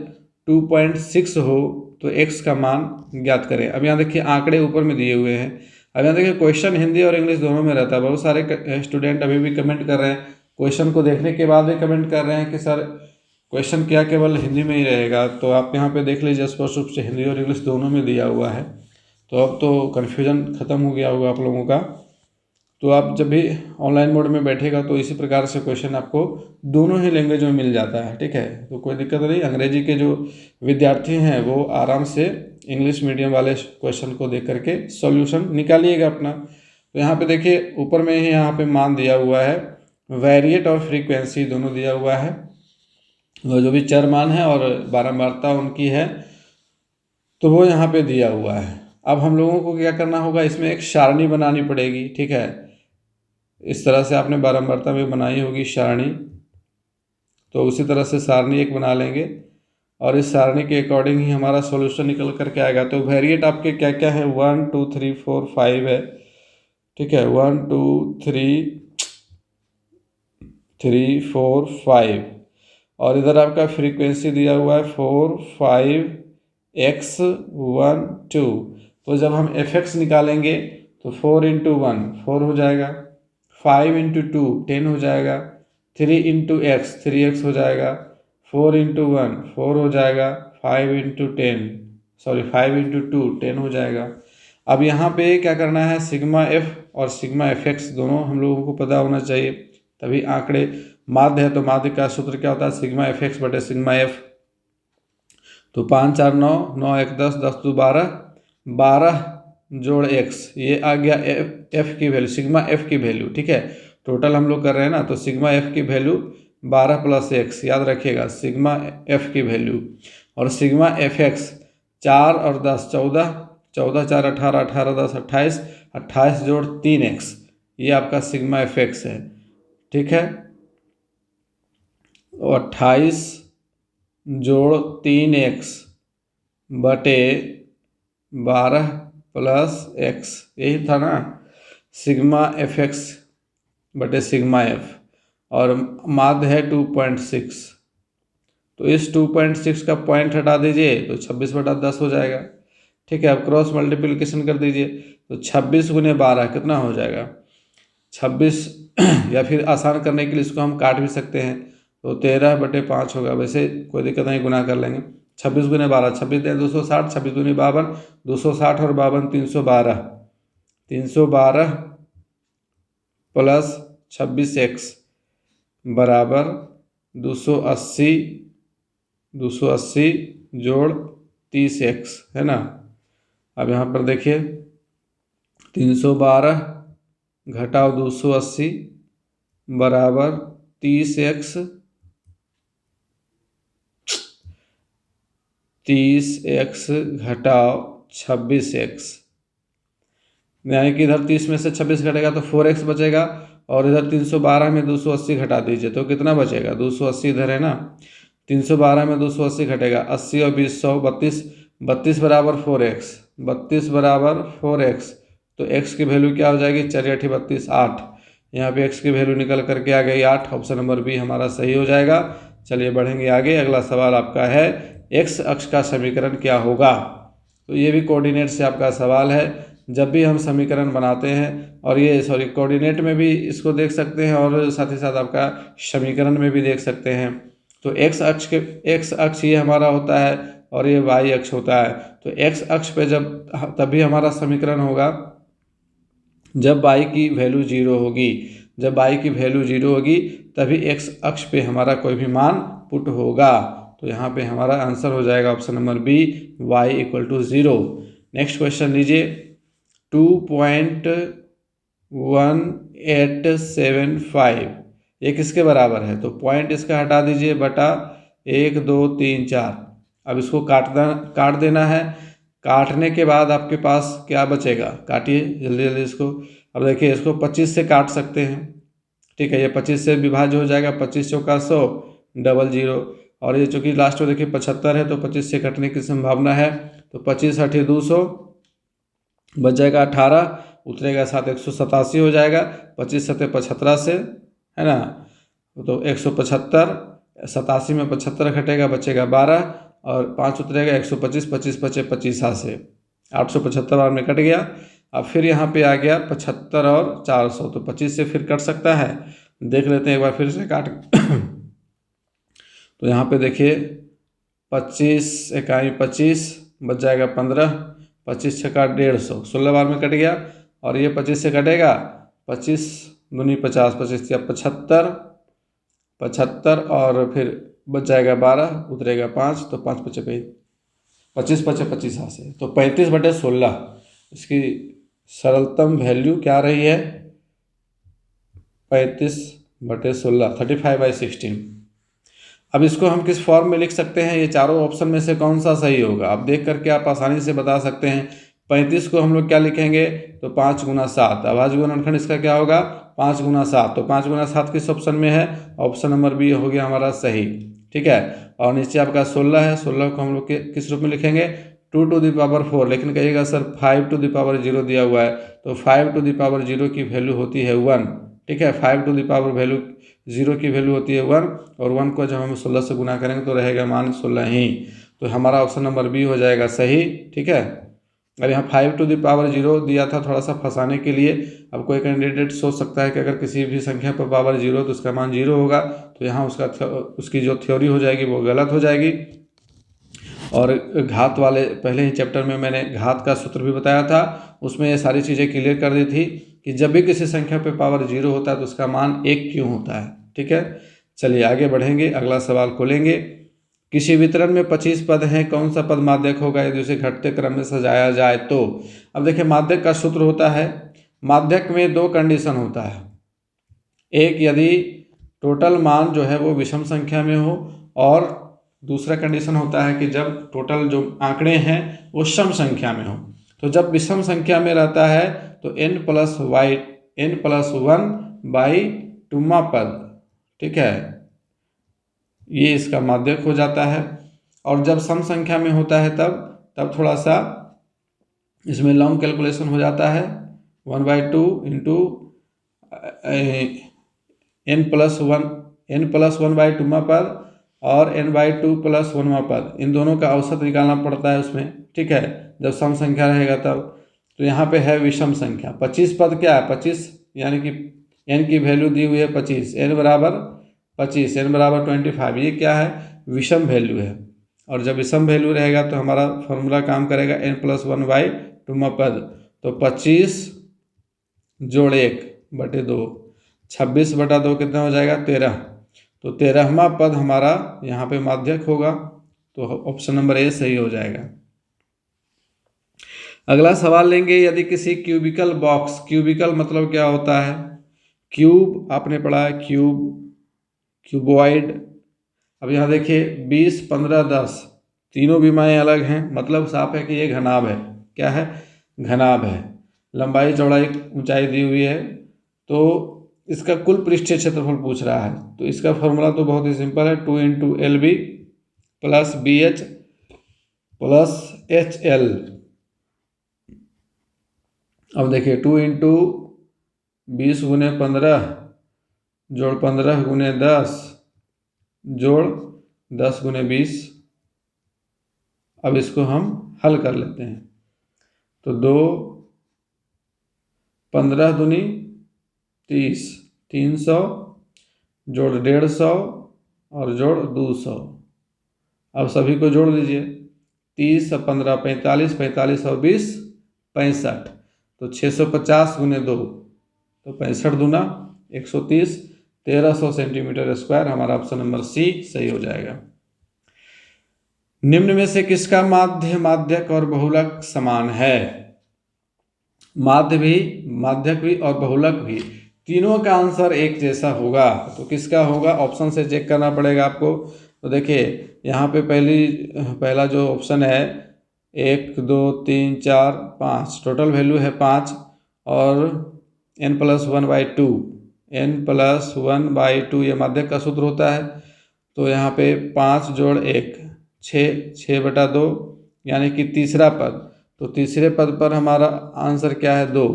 2.6 हो तो x का मान ज्ञात करें। अब यहाँ देखिए आंकड़े ऊपर में दिए हुए हैं। अब यहाँ देखिए क्वेश्चन हिंदी और इंग्लिश दोनों में रहता है। बहुत सारे स्टूडेंट अभी भी कमेंट कर रहे हैं, क्वेश्चन को देखने के बाद भी कमेंट कर रहे हैं कि सर क्वेश्चन क्या केवल हिंदी में ही रहेगा। तो आप यहाँ पे देख लीजिए स्पष्ट रूप से हिंदी और इंग्लिश दोनों में दिया हुआ है, तो अब तो कन्फ्यूजन ख़त्म हो गया होगा आप लोगों का। तो आप जब भी ऑनलाइन मोड में बैठेगा तो इसी प्रकार से क्वेश्चन आपको दोनों ही लैंग्वेज में मिल जाता है। ठीक है, तो कोई दिक्कत नहीं। अंग्रेजी के जो विद्यार्थी हैं वो आराम से इंग्लिश मीडियम वाले क्वेश्चन को देख करके सॉल्यूशन निकालिएगा अपना। तो यहाँ पे देखिए ऊपर में ही यहाँ पे मान दिया हुआ है, वेरिएट और फ्रीक्वेंसी दोनों दिया हुआ है, जो भी चर मान है और बारंबारता उनकी है तो वो यहाँ पे दिया हुआ है। अब हम लोगों को क्या करना होगा, इसमें एक सारणी बनानी पड़ेगी। ठीक है, इस तरह से आपने बारंबारता में बनाई होगी सारणी, तो उसी तरह से सारणी एक बना लेंगे और इस सारणी के अकॉर्डिंग ही हमारा सॉल्यूशन निकल करके आएगा। तो वेरिएट आपके क्या क्या है 1 2 3 4 5 है। ठीक है, 1 2 3 4 5 और इधर आपका फ्रीक्वेंसी दिया हुआ है 4 5 x 1 2। तो जब हम fx निकालेंगे तो 4 इंटू 1 4 हो जाएगा, 5 इंटू 2 10 हो जाएगा, 3 इंटू एक्स 3x हो जाएगा, 4 इंटू 1 4 हो जाएगा, 5 इंटू 2 10 हो जाएगा। अब यहाँ पे क्या करना है, सिग्मा f और सिग्मा fx दोनों हम लोगों को पता होना चाहिए, तभी आंकड़े माध्य है तो माध्य का सूत्र क्या होता है सिग्मा fx बटे सिग्मा f। तो 5 4 9 9 1 10 10 2 12 12 जोड़ x, ये आ गया f की वैल्यू सिग्मा f की वैल्यू। ठीक है, टोटल हम लोग कर रहे हैं ना, तो सिग्मा f की वैल्यू 12 प्लस x, याद रखिएगा सिग्मा f की वैल्यू, और सिग्मा fx 4 और 10 14 14 4 18 18 10 28 28 जोड़ 3x, ये आपका सिग्मा fx है। ठीक है, तो 28 जोड़ 3x बटे 12 प्लस x, यही था ना सिग्मा fx बटे सिग्मा f, और माध्य है 2.6। तो इस 2.6 का पॉइंट हटा दीजिए तो 26 बटा 10 हो जाएगा। ठीक है, अब क्रॉस मल्टीप्लिकेशन कर दीजिए तो 26 गुने 12 कितना हो जाएगा 26 या फिर आसान करने के लिए इसको हम काट भी सकते हैं, तो 13 बटे 5 होगा। वैसे कोई दिक्कत नहीं, गुना कर लेंगे। 26 गुने 12 26 260, 26 गुने 52 260 और 52 312 312 प्लस 26x बराबर 280 जोड़ 30x है ना। अब यहाँ पर देखिए 312 घटाओ 280 बराबर 30x घटाओ 26x, यानी कि इधर 30 में से 26 घटेगा तो 4x बचेगा, और इधर 312 में 280 घटा दीजिए तो कितना बचेगा, 280 इधर है ना, 312 में 280 घटेगा 80 और 20 100 32 बराबर 4x, 32 बराबर 4x, तो x की वैल्यू क्या हो जाएगी, 4 8 32 8, यहाँ पे x की वैल्यू निकल करके आ गई 8। ऑप्शन नंबर बी हमारा सही हो जाएगा। चलिए बढ़ेंगे आगे। अगला सवाल आपका है x अक्ष का समीकरण क्या होगा। तो ये भी कोऑर्डिनेट से आपका सवाल है। जब भी हम समीकरण बनाते हैं, और ये कोऑर्डिनेट में भी इसको देख सकते हैं और साथ ही साथ आपका समीकरण में भी देख सकते हैं। तो x अक्ष ये हमारा होता है और ये y अक्ष होता है। तो x अक्ष पे तभी हमारा समीकरण होगा जब y की वैल्यू 0 होगी। जब y की वैल्यू 0 होगी तभी x अक्ष पे हमारा कोई भी मान पुट होगा। तो यहाँ पे हमारा आंसर हो जाएगा option number B, y equal to 0। Next question लीजिए। 2.1875 ये किसके बराबर है, तो पॉइंट इसका हटा दीजिए बटा 1 2 3 4। अब इसको काट देना है। काटने के बाद आपके पास क्या बचेगा, काटिए जल्दी जल्दी इसको। अब देखिए इसको 25 से काट सकते हैं, ठीक है, ये 25 से विभाज्य हो जाएगा, 25 चौका 100 डबल 0, और ये चूँकि लास्ट में देखिए 75 है तो 25 से कटने की संभावना है। तो 25 8 200 बच जाएगा 18, उतरेगा 7 187 हो जाएगा। 25 7 75 से है ना, तो 175, 87 में 75 घटेगा बचेगा 12, और 5 उतरेगा 125, 25 बचे 25 से 875 बार में कट गया। अब फिर यहाँ पे आ गया 75 और 400, तो 25 से फिर कट सकता है, देख लेते हैं एक बार फिर से काट। तो यहाँ पे देखिए 25 इकाई 25 बच जाएगा 15, 25 छक्का 150, 16 बार में कट गया। और ये 25 से कटेगा, 25 दूनी 50, 25 या 75 और फिर बच जाएगा 12, उतरेगा 5, तो 5 बचे 25 बचे 25 से, तो 35/16 इसकी सरलतम वैल्यू क्या रही है, 35/16 35/16। अब इसको हम किस फॉर्म में लिख सकते हैं, ये चारों ऑप्शन में से कौन सा सही होगा, अब देख करके आप आसानी से बता सकते हैं। 35 को हम लोग क्या लिखेंगे, तो 5 गुना 7, अभाज्य गुणनखंड इसका क्या होगा, 5 गुना 7, तो 5 गुना 7 किस ऑप्शन में है, ऑप्शन नंबर बी हो गया हमारा सही, ठीक है। और नीचे आपका 16 है, 16 को हम लोग किस रूप में लिखेंगे, 2 टू द पावर 4, लेकिन कहिएगा सर 5 टू द पावर 0 दिया हुआ है, तो 5 टू द पावर 0 की वैल्यू होती है 1, ठीक है। 5 टू द पावर वैल्यू 0 की वैल्यू होती है 1, और 1 को जब हम 16 से गुना करेंगे तो रहेगा मान 16 ही, तो हमारा ऑप्शन नंबर बी हो जाएगा सही, ठीक है। और यहाँ 5 टू द पावर 0 दिया था थोड़ा सा फंसाने के लिए। अब कोई कैंडिडेट सोच सकता है कि अगर किसी भी संख्या पर पावर 0 तो उसका मान 0 होगा, तो यहाँ उसकी जो थ्योरी हो जाएगी वो गलत हो जाएगी। और घात वाले पहले ही चैप्टर में मैंने घात का सूत्र भी बताया था, उसमें ये सारी चीज़ें क्लियर कर दी थी कि जब भी किसी संख्या पे पावर 0 होता है तो उसका मान 1 क्यों होता है, ठीक है। चलिए आगे बढ़ेंगे, अगला सवाल खोलेंगे। किसी वितरण में 25 पद हैं, कौन सा पद माध्यक होगा यदि उसे घटते क्रम में सजाया जाए तो। अब देखिए माध्यक का सूत्र होता है, माध्यक में 2 कंडीशन होता है, एक यदि टोटल मान जो है वो विषम संख्या में हो, और दूसरा कंडीशन होता है कि जब टोटल जो आंकड़े हैं वो सम संख्या में हो। तो जब विषम संख्या में रहता है तो n+1/2 पद, ठीक है, ये इसका माध्यक हो जाता है। और जब सम संख्या में होता है तब थोड़ा सा इसमें लॉन्ग कैलकुलेशन हो जाता है, 1/2 इंटू n+1/2 पद और n/2 + 1वां पद, इन दोनों का औसत निकालना पड़ता है उसमें, ठीक है, जब सम संख्या रहेगा तब। तो यहाँ पे है विषम संख्या, 25 पद क्या है, 25 यानी कि n की वैल्यू दी हुई है 25, n बराबर 25, n बराबर 25, ये क्या है, विषम वैल्यू है। और जब विषम वैल्यू रहेगा तो हमारा फॉर्मूला काम करेगा n+1/2 पद, तो 25 जोड़ 1/2, 26/2 कितना हो जाएगा 13। तो 13वां पद हमारा यहाँ पे माध्यक होगा, तो ऑप्शन नंबर ए सही हो जाएगा। अगला सवाल लेंगे, यदि किसी क्यूबिकल बॉक्स, क्यूबिकल मतलब क्या होता है, क्यूब आपने पढ़ा है, क्यूब, क्यूबॉइड। अब यहाँ देखिए 20, 15, 10 तीनों विमाएँ अलग हैं, मतलब साफ है कि ये घनाभ है। क्या है, घनाभ है। लंबाई चौड़ाई ऊंचाई दी हुई है, तो इसका कुल पृष्ठीय क्षेत्रफल पूछ रहा है। तो इसका फॉर्मूला तो बहुत ही सिंपल है, 2 × LB + BH + HL। अब देखिए 2 × 20 × 15 जोड़ 15 × 10 जोड़ 10 × 20। अब इसको हम हल कर लेते हैं, तो 2 15 दूनी 30, 300 जोड़ 150 और जोड़ 200। अब सभी को जोड़ दीजिए, 30 और 15 45, 45 और 20 65। तो 650 × 2 तो 65 दूना 130, 1300 सेंटीमीटर स्क्वायर। हमारा ऑप्शन नंबर सी सही हो जाएगा। निम्न में से किसका माध्य, माध्यक और बहुलक समान है? माध्य भी, माध्यक भी और बहुलक भी, तीनों का आंसर एक जैसा होगा। तो किसका होगा, ऑप्शन से चेक करना पड़ेगा आपको। तो देखिए यहाँ पे पहला जो ऑप्शन है 1 2 3 4 5, टोटल वैल्यू है 5 और n+1/2, n+1/2 ये माध्यक का सूत्र होता है। तो यहाँ पे 5 जोड़ 1 6, 6/2 यानी कि तीसरा पद। तो तीसरे पद पर हमारा आंसर क्या है 2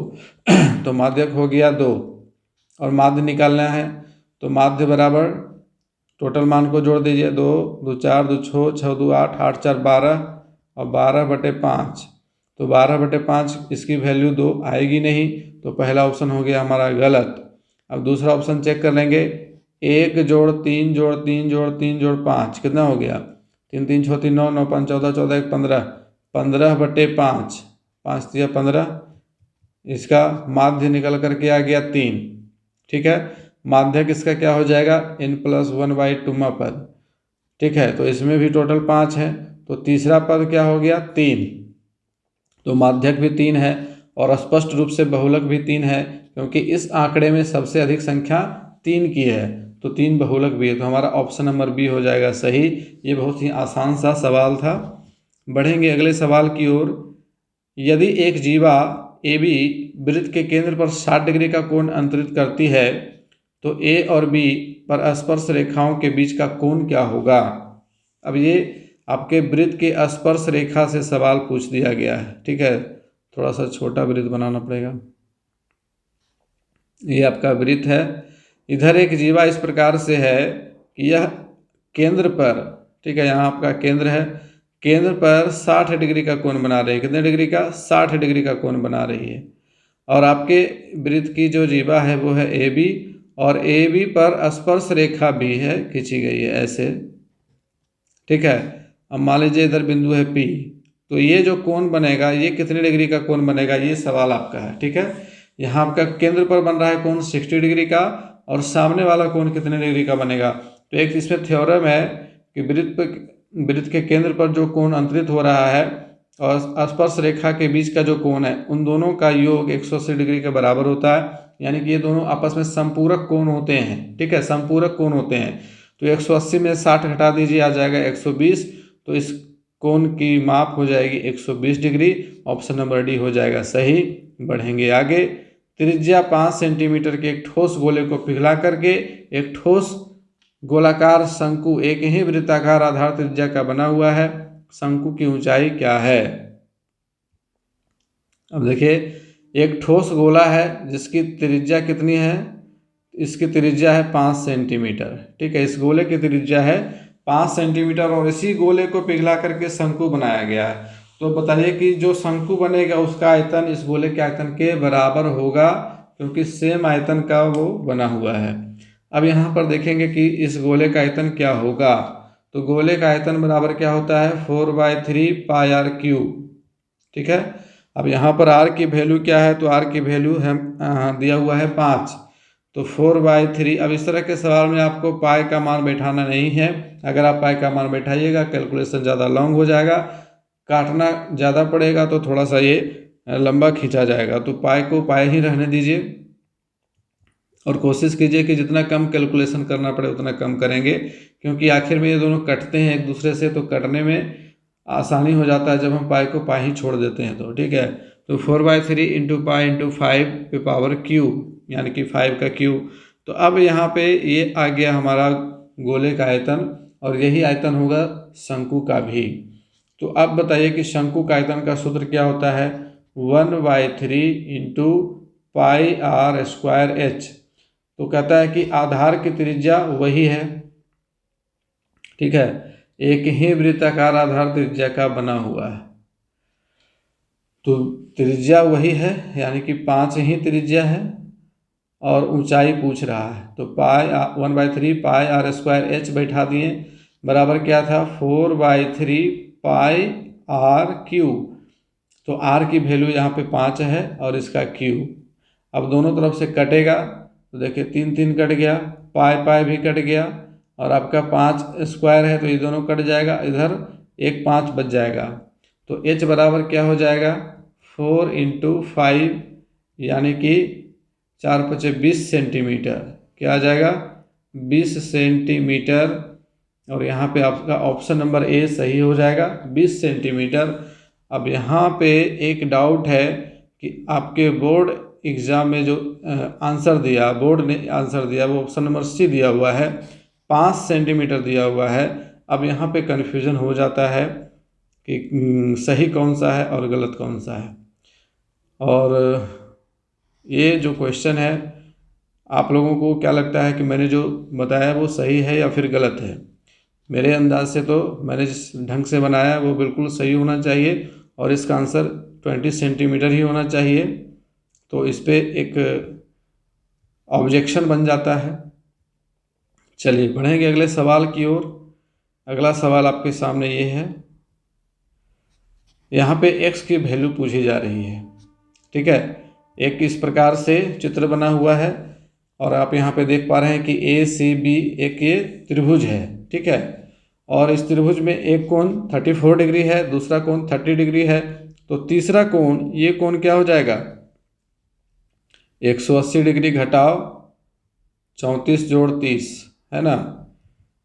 तो माध्यक हो गया 2 और माध्य निकालना है। तो माध्य बराबर टोटल मान को जोड़ दीजिए, 2 2 4 2 6 6 2 8 8 4 12 और 12/5। तो 12/5 इसकी वैल्यू 2 आएगी नहीं, तो पहला ऑप्शन हो गया हमारा गलत। अब दूसरा ऑप्शन चेक कर लेंगे, 1 जोड़ 3 जोड़ 3 जोड़ 3 जोड़ 5 कितना हो गया, 3 3 6 3 9 9 5 14 14 1 15, 15/5, 5 3 15। इसका माध्य निकल करके आ गया 3। ठीक है, माध्यक इसका क्या हो जाएगा, n+1/2वां पद। ठीक है, तो इसमें भी टोटल 5 है, तो तीसरा पद क्या हो गया 3। तो माध्यक भी 3 है और स्पष्ट रूप से बहुलक भी 3 है, क्योंकि इस आंकड़े में सबसे अधिक संख्या 3 की है, तो 3 बहुलक भी है। तो हमारा ऑप्शन नंबर बी हो जाएगा सही। ये बहुत ही आसान सा सवाल था। बढ़ेंगे अगले सवाल की ओर। यदि एक जीवा AB वृत्त के केंद्र पर 60 डिग्री का कोण अंतरित करती है, तो A और B पर स्पर्श रेखाओं के बीच का कोण क्या होगा? अब ये आपके वृत्त के स्पर्श रेखा से सवाल पूछ दिया गया है। ठीक है, थोड़ा सा छोटा वृत्त बनाना पड़ेगा। ये आपका वृत्त है, इधर एक जीवा इस प्रकार से है कि यह केंद्र पर, ठीक है, यहाँ आपका केंद्र है, केंद्र पर 60 डिग्री का कोण बना रही है। कितने डिग्री का, 60 डिग्री का कोण बना रही है। और आपके वृत्त की जो जीवा है वो है AB, और AB पर स्पर्श रेखा भी है, खींची गई है ऐसे। ठीक है, अब मान लीजिए इधर बिंदु है P, तो ये जो कोण बनेगा ये कितने डिग्री का कोण बनेगा, ये सवाल आपका है। ठीक है, यहाँ आपका केंद्र पर बन रहा है कोण 60 डिग्री का, और सामने वाला कोण कितने डिग्री का बनेगा। तो एक इसमें थ्योरम है कि वृत्त के केंद्र पर जो कोण अंतरित हो रहा है और स्पर्श रेखा के बीच का जो कोण है, उन दोनों का योग 180 डिग्री के बराबर होता है, यानी कि ये दोनों आपस में संपूरक कोण होते हैं। ठीक है, संपूरक कोण होते हैं। तो 180 में 60 घटा दीजिए, आ जाएगा 120। तो इस कोण की माप हो जाएगी 120 डिग्री। ऑप्शन नंबर डी हो जाएगा सही। बढ़ेंगे आगे। त्रिज्या 5 सेंटीमीटर के एक ठोस गोले को पिघला करके एक ठोस गोलाकार शंकु एक ही वृत्ताकार आधार त्रिज्या का बना हुआ है, शंकु की ऊंचाई क्या है? अब देखिए एक ठोस गोला है जिसकी त्रिज्या कितनी है, इसकी त्रिज्या है 5 सेंटीमीटर। ठीक है, इस गोले की त्रिज्या है 5 सेंटीमीटर और इसी गोले को पिघला करके शंकु बनाया गया है। तो बताइए कि जो शंकु बनेगा उसका आयतन इस गोले के आयतन के बराबर होगा, क्योंकि सेम आयतन का वो बना हुआ है। अब यहाँ पर देखेंगे कि इस गोले का आयतन क्या होगा। तो गोले का आयतन बराबर क्या होता है, 4/3 πr³। ठीक है, अब यहाँ पर r की वैल्यू क्या है, तो r की वैल्यू है दिया हुआ है 5। तो 4/3। अब इस तरह के सवाल में आपको पाई का मान बैठाना नहीं है। अगर आप पाई का मान बैठाइएगा कैलकुलेशन ज़्यादा लॉन्ग हो जाएगा, काटना ज़्यादा पड़ेगा, तो थोड़ा सा ये लंबा खींचा जाएगा। तो पाई को पाई ही रहने दीजिए और कोशिश कीजिए कि जितना कम कैलकुलेशन करना पड़े उतना कम करेंगे, क्योंकि आखिर में ये दोनों कटते हैं एक दूसरे से, तो कटने में आसानी हो जाता है जब हम पाई को पाई ही छोड़ देते हैं तो। ठीक है, तो 4/3 इंटू पाई इंटू 5 पे पावर क्यू, यानी कि 5 का क्यू। तो अब यहाँ पे ये आ गया हमारा गोले का आयतन, और यही आयतन होगा शंकु का भी। तो अब बताइए कि शंकु का आयतन का सूत्र क्या होता है? 1/3 into pi r square h. तो कहता है कि आधार की त्रिज्या वही है, ठीक है, एक ही वृत्ताकार आधार त्रिज्या का बना हुआ है, तो त्रिज्या वही है, यानी कि 5 ही त्रिज्या है और ऊंचाई पूछ रहा है। तो पाई 1/3 पाई आर स्क्वायर एच बैठा दिए, बराबर क्या था? 4/3 पाई आर क्यू। तो आर की वैल्यू यहाँ पे 5 है और इसका क्यू। अब दोनों तरफ से कटेगा, तो देखिए 3 3 कट गया, पाई पाई भी कट गया, और आपका 5 स्क्वायर है तो ये दोनों कट जाएगा, इधर एक 5 बच जाएगा। तो h बराबर क्या हो जाएगा? 4 इंटू 5, यानी कि 4 × 5 20 सेंटीमीटर। क्या आ जाएगा? 20 सेंटीमीटर। और यहाँ पे आपका ऑप्शन नंबर ए सही हो जाएगा, 20 सेंटीमीटर। अब यहाँ पे एक डाउट है कि आपके बोर्ड एग्ज़ाम में जो आंसर दिया, बोर्ड ने आंसर दिया, वो ऑप्शन नंबर सी दिया हुआ है, 5 सेंटीमीटर दिया हुआ है। अब यहाँ पे कन्फ्यूज़न हो जाता है कि सही कौन सा है और गलत कौन सा है। और ये जो क्वेश्चन है, आप लोगों को क्या लगता है कि मैंने जो बताया वो सही है या फिर गलत है? मेरे अंदाज से तो मैंने जिस ढंग से बनाया वो बिल्कुल सही होना चाहिए, और इसका आंसर 20 सेंटीमीटर ही होना चाहिए। तो इस पे एक ऑब्जेक्शन बन जाता है। चलिए बढ़ेंगे अगले सवाल की ओर। अगला सवाल आपके सामने ये है, यहाँ पे x की वैल्यू पूछी जा रही है, ठीक है। एक इस प्रकार से चित्र बना हुआ है, और आप यहाँ पे देख पा रहे हैं कि ACB एक ये त्रिभुज है, ठीक है। और इस त्रिभुज में एक कोण 34 डिग्री है, दूसरा कोण 30 डिग्री है। तो तीसरा कोण, ये कोण क्या हो जाएगा? 180 डिग्री घटाव 34 जोड़ 30, है ना,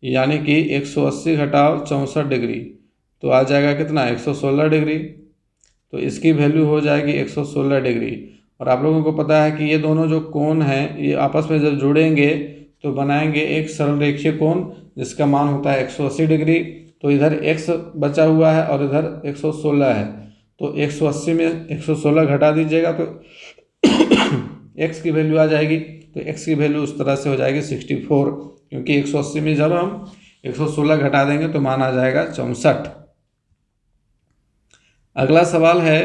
यानी कि 180 घटाव 64 डिग्री, तो आ जाएगा कितना? 116 डिग्री। तो इसकी वैल्यू हो जाएगी 116 डिग्री। और आप लोगों को पता है कि ये दोनों जो कोण हैं ये आपस में जब जुड़ेंगे तो बनाएंगे एक सरल रेखीय कोण, जिसका मान होता है 180 डिग्री। तो इधर x बचा हुआ है और इधर 116 है, तो 180 में 116 घटा दीजिएगा तो x की वैल्यू आ जाएगी। तो x की वैल्यू उस तरह से हो जाएगी 64, क्योंकि 180 में जब हम 116 घटा देंगे तो मान आ जाएगा 64। अगला सवाल है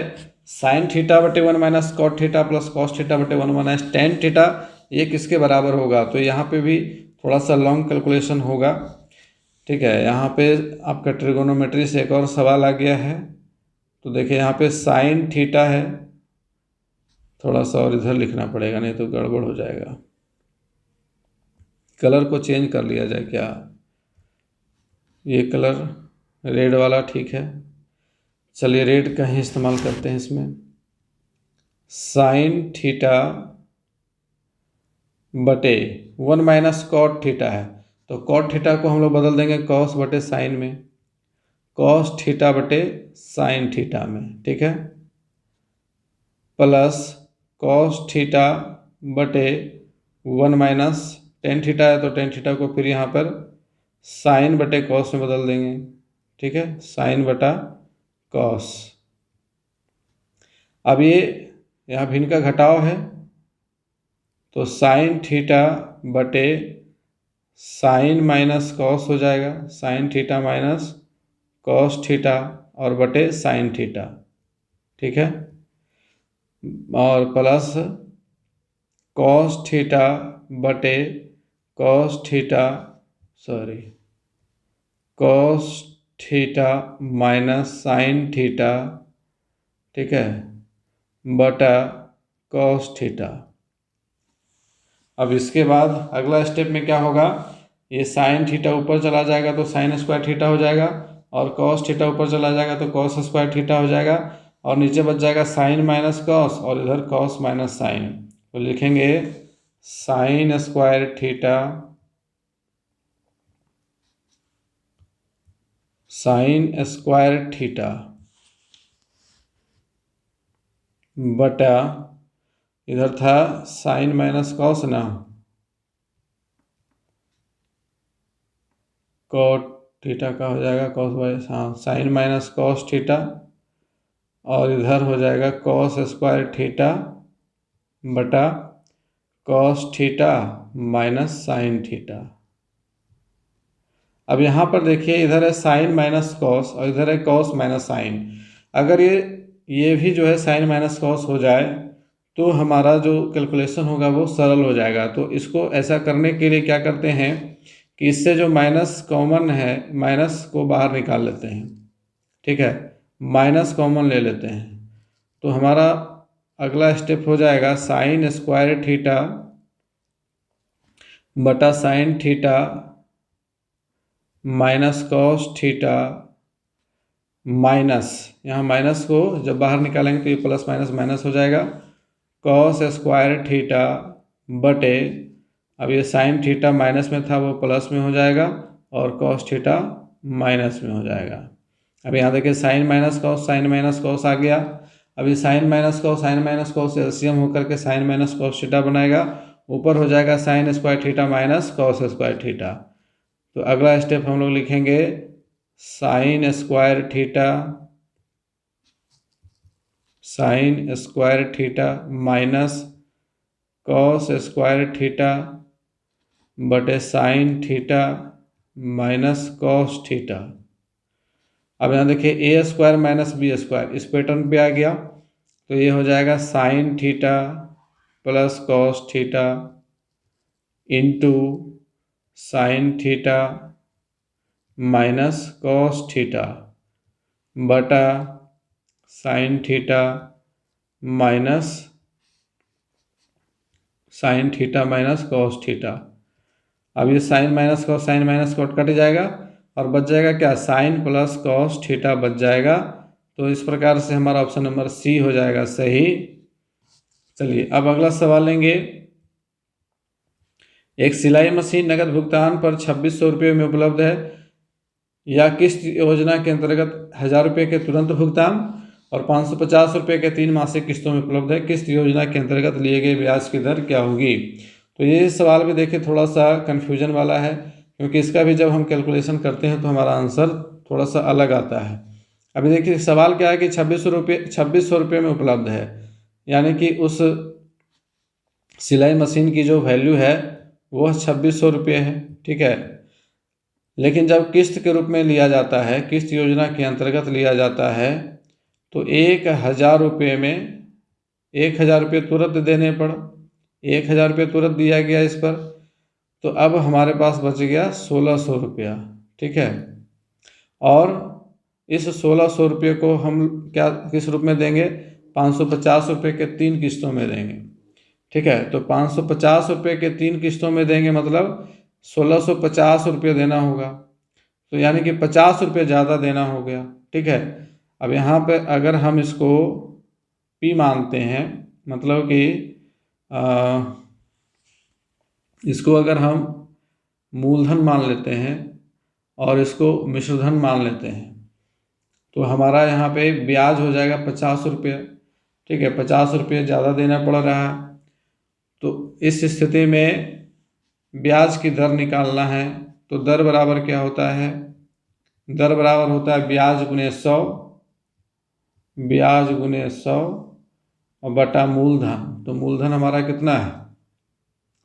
साइन थीटा बटे 1 minus cot theta plus cos theta बटे 1 माइनस टेन थीटा, ये किसके बराबर होगा? तो यहाँ पे भी थोड़ा सा लॉन्ग कैलकुलेशन होगा, ठीक है। यहाँ पे आपका ट्रिगोनोमेट्री से एक और सवाल आ गया है। तो देखिए यहाँ पे साइन थीटा है, थोड़ा सा और इधर लिखना पड़ेगा नहीं तो गड़बड़ हो जाएगा। कलर को चेंज कर लिया जाए क्या? ये कलर रेड वाला ठीक है, चलिए रेड का ही इस्तेमाल करते हैं इसमें। साइन थीटा बटे 1 माइनस कॉट थीटा है, तो कॉट थीटा को हम लोग बदल देंगे कॉस बटे साइन में, कॉस थीटा बटे साइन थीटा में, ठीक है, प्लस कॉस थीटा बटे 1 माइनस टेन थीटा है, तो टेन थीटा को फिर यहाँ पर साइन बटे कॉस में बदल देंगे, ठीक है, साइन बटा कॉस। अब ये यहाँ भी इनका घटाव है, तो साइन थीटा बटे साइन माइनस कॉस हो जाएगा, sine theta minus cos theta और बटे साइन थीटा, ठीक है, और प्लस कॉस थीटा बटे cos theta, sorry, cos theta minus sine theta, ठीक है, बटा कॉस थीटा। अब इसके बाद अगला स्टेप में क्या होगा, ये साइन थीटा ऊपर चला जाएगा तो साइन स्क्वायर थीटा हो जाएगा, और कॉस थीटा ऊपर चला जाएगा तो कॉस स्क्वायर थीटा हो जाएगा, और नीचे बच जाएगा साइन माइनस कॉस और इधर कॉस माइनस साइन। तो लिखेंगे sine square theta sine square theta बटा इधर था साइन माइनस कॉस ना, कॉट थीटा का हो जाएगा कॉस बाय, हाँ साइन माइनस कॉस थीटा, और इधर हो जाएगा कॉस स्क्वायर थीटा बटा cos theta minus sine theta. अब यहाँ पर देखिए इधर है साइन माइनस कॉस और इधर है कॉस माइनस साइन। अगर ये भी जो है साइन माइनस कॉस हो जाए तो हमारा जो कैलकुलेशन होगा वो सरल हो जाएगा। तो इसको ऐसा करने के लिए क्या करते हैं कि इससे जो माइनस कॉमन है, माइनस को बाहर निकाल लेते हैं, ठीक है, माइनस कॉमन ले लेते हैं। तो हमारा अगला स्टेप हो जाएगा साइन स्क्वायर थीटा बटा sine theta minus cos theta minus, यहाँ माइनस को जब बाहर निकालेंगे तो ये प्लस माइनस माइनस हो जाएगा, कॉस स्क्वायर थीटा बटे, अब ये साइन थीटा माइनस में था वो प्लस में हो जाएगा और कॉस थीटा माइनस में हो जाएगा। अब यहाँ देखिए साइन माइनस कॉस आ गया। अब ये साइन माइनस कॉस एलसीएम होकर के साइन माइनस कॉस थीटा बनाएगा, ऊपर हो जाएगा sine square theta minus cos square theta. तो अगला स्टेप हम लोग लिखेंगे sine square theta minus cos square theta बटे sine theta minus cos theta. अब यहाँ देखिए a square minus b square इस पैटर्न पे आ गया, तो ये हो जाएगा sine theta plus cos theta into sine theta minus cos theta बटा sine theta minus cos theta. अब ये साइन माइनस कॉस कट जाएगा और बच जाएगा क्या, साइन प्लस कॉस थीटा बच जाएगा। तो इस प्रकार से हमारा ऑप्शन नंबर सी हो जाएगा सही। चलिए अब अगला सवाल लेंगे। एक सिलाई मशीन नगद भुगतान पर 2600 रुपये में उपलब्ध है या किस्त योजना के अंतर्गत 1000 रुपये के तुरंत भुगतान और 550 रुपये के 3 मासिक किस्तों में उपलब्ध है, किस्त योजना के अंतर्गत लिए गए ब्याज की दर क्या होगी। तो ये सवाल भी देखिए थोड़ा सा कन्फ्यूजन वाला है, क्योंकि इसका भी जब हम कैलकुलेशन करते हैं तो हमारा आंसर थोड़ा सा अलग आता है। अभी देखिए सवाल क्या है कि 2600 रुपये में उपलब्ध है, यानी कि उस सिलाई मशीन की जो वैल्यू है वो 2600 रुपये है, ठीक है। लेकिन जब किस्त के रूप में लिया जाता है, किस्त योजना के अंतर्गत लिया जाता है, तो 1000 रुपये में 1000 रुपये तुरंत देने पड़, 1000 रुपये तुरंत दिया गया इस पर, तो अब हमारे पास बच गया 1600 रुपया, ठीक है। और इस 1600 रुपये को हम क्या किस रूप में देंगे, 550 रुपये के 3 किस्तों में देंगे, ठीक है। तो 550 रुपये के 3 किस्तों में देंगे, मतलब 1650 रुपये देना होगा, तो यानी कि 50 रुपये ज़्यादा देना हो गया, ठीक है। अब यहाँ पे अगर हम इसको P मानते हैं, मतलब कि इसको अगर हम मूलधन मान लेते हैं और इसको मिश्रधन मान लेते हैं, तो हमारा यहाँ पे ब्याज हो जाएगा 50 रुपये, ठीक है। 50 रुपये ज़्यादा देना पड़ रहा है, तो इस स्थिति में ब्याज की दर निकालना है, तो दर बराबर क्या होता है, दर बराबर होता है ब्याज गुने 100 और बटा मूलधन। तो मूलधन हमारा कितना है,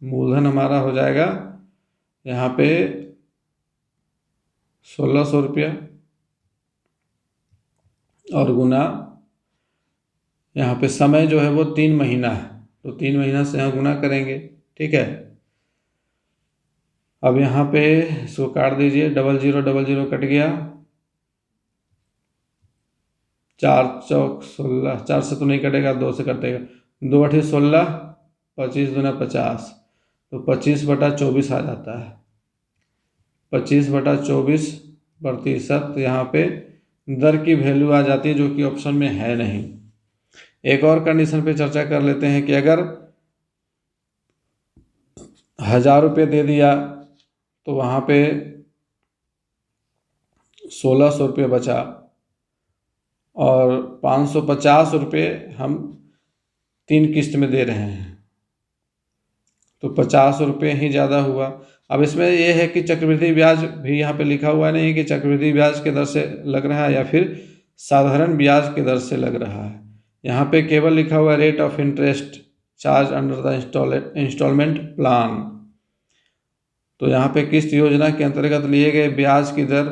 मूलधन हमारा हो जाएगा यहाँ पे 1600 रुपया और गुना यहाँ पे समय जो है वो 3 महीना है, तो 3 महीना से यहाँ गुना करेंगे, ठीक है। अब यहाँ पे इसको काट दीजिए, 00 कट गया, 4 चौक 16, 4 से तो नहीं कटेगा, 2 से कटेगा, 2 8 16, 25 दूना 50, तो 25/24 आ जाता है। 25/24% यहाँ पे दर की वैल्यू आ जाती है, जो कि ऑप्शन में है नहीं। एक और कंडीशन पे चर्चा कर लेते हैं कि अगर 1000 रुपये दे दिया तो वहाँ पे 1600 रुपये बचा, और 550 रुपये हम 3 किस्त में दे रहे हैं, तो 50 रुपये ही ज़्यादा हुआ। अब इसमें यह है कि चक्रवृद्धि ब्याज भी यहाँ पे लिखा हुआ नहीं कि चक्रवृद्धि ब्याज के दर से लग रहा है या फिर साधारण ब्याज के दर से लग रहा है। यहाँ पे केवल लिखा हुआ है rate of interest charge under the installment plan. तो यहाँ पे किस्त योजना के अंतर्गत लिए गए ब्याज की दर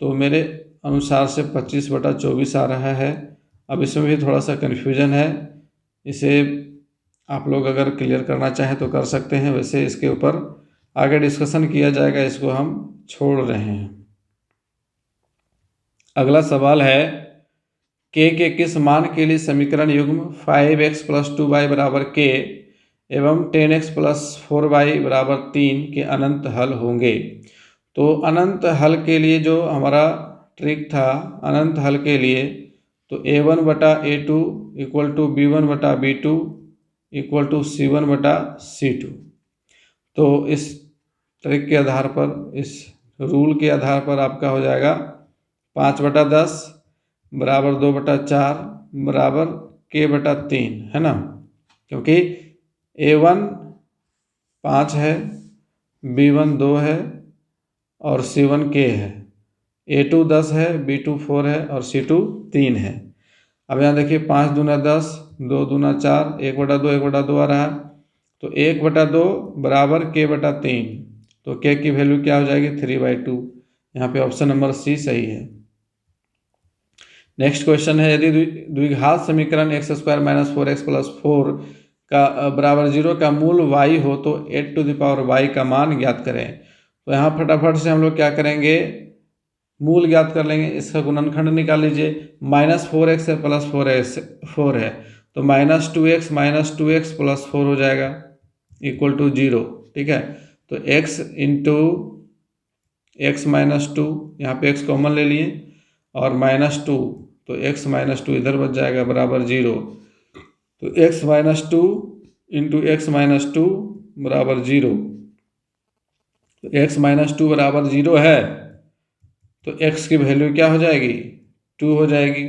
तो मेरे अनुसार से 25/24 आ रहा है। अब इसमें भी थोड़ा सा कन्फ्यूजन है, इसे आप लोग अगर क्लियर करना चाहें तो कर सकते हैं, वैसे इसके ऊपर आगे डिस्कशन किया जाएगा, इसको हम छोड़ रहे हैं। अगला सवाल है के किस मान के लिए समीकरण युग्म 5x + 2y = k एवं 10x + 4y = 3 के अनंत हल होंगे। तो अनंत हल के लिए जो हमारा ट्रिक था, अनंत हल के लिए तो a1/a2 = b1/b2 = c1/c2। तो इस ट्रिक के आधार पर, इस रूल के आधार पर आपका हो जाएगा 5/10 = 2/4 = k/3, है ना, क्योंकि a1 5 है, b1 2 है और c1 k है, a2 10 है, b2 4 है और c2 3 है। अब यहाँ देखिए 5 दूना 10, 2 दूना 4, 1/2 1/2 आ रहा है, तो 1/2 = k/3, तो k की वैल्यू क्या हो जाएगी 3/2। यहाँ पे ऑप्शन नंबर सी सही है। नेक्स्ट क्वेश्चन है, यदि द्विघात समीकरण x² - 4x + 4 का बराबर 0 का मूल y हो तो 8y का मान ज्ञात करें। तो यहाँ फटाफट से हम लोग क्या करेंगे, मूल ज्ञात कर लेंगे। इसका गुणनखंड निकाल लीजिए, -4x है + 4 है, तो -2x - 2x + 4 हो जाएगा = 0, ठीक है। तो x × x - 2, यहाँ पे x कॉमन ले लिए, और -2, तो x - 2 इधर बच जाएगा बराबर 0। तो x - 2 × x - 2 = 0। तो x - 2 = 0 है, तो x की वैल्यू क्या हो जाएगी 2 हो जाएगी।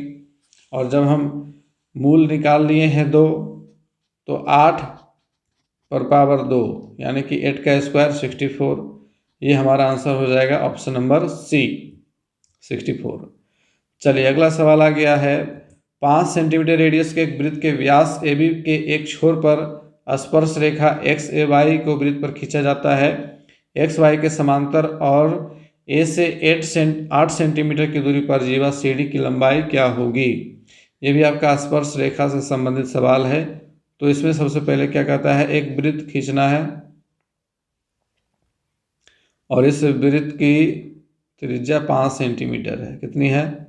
और जब हम मूल निकाल लिए हैं 2, तो 8 पर पावर 2 यानी कि 8 का स्क्वायर 64, ये हमारा आंसर हो जाएगा ऑप्शन नंबर सी 64। चलिए अगला सवाल आ गया है, 5 सेंटीमीटर रेडियस के एक वृत्त के व्यास AB के एक छोर पर स्पर्श रेखा XAY को वृत्त पर खींचा जाता है, XY के समांतर, और A से 8 सेंटीमीटर की दूरी पर जीवा CD की लंबाई क्या होगी। ये भी आपका स्पर्श रेखा से संबंधित सवाल है। तो इसमें सबसे पहले क्या कहता है, एक वृत्त खींचना है और इस वृत्त की त्रिज्या 5 सेंटीमीटर है। कितनी है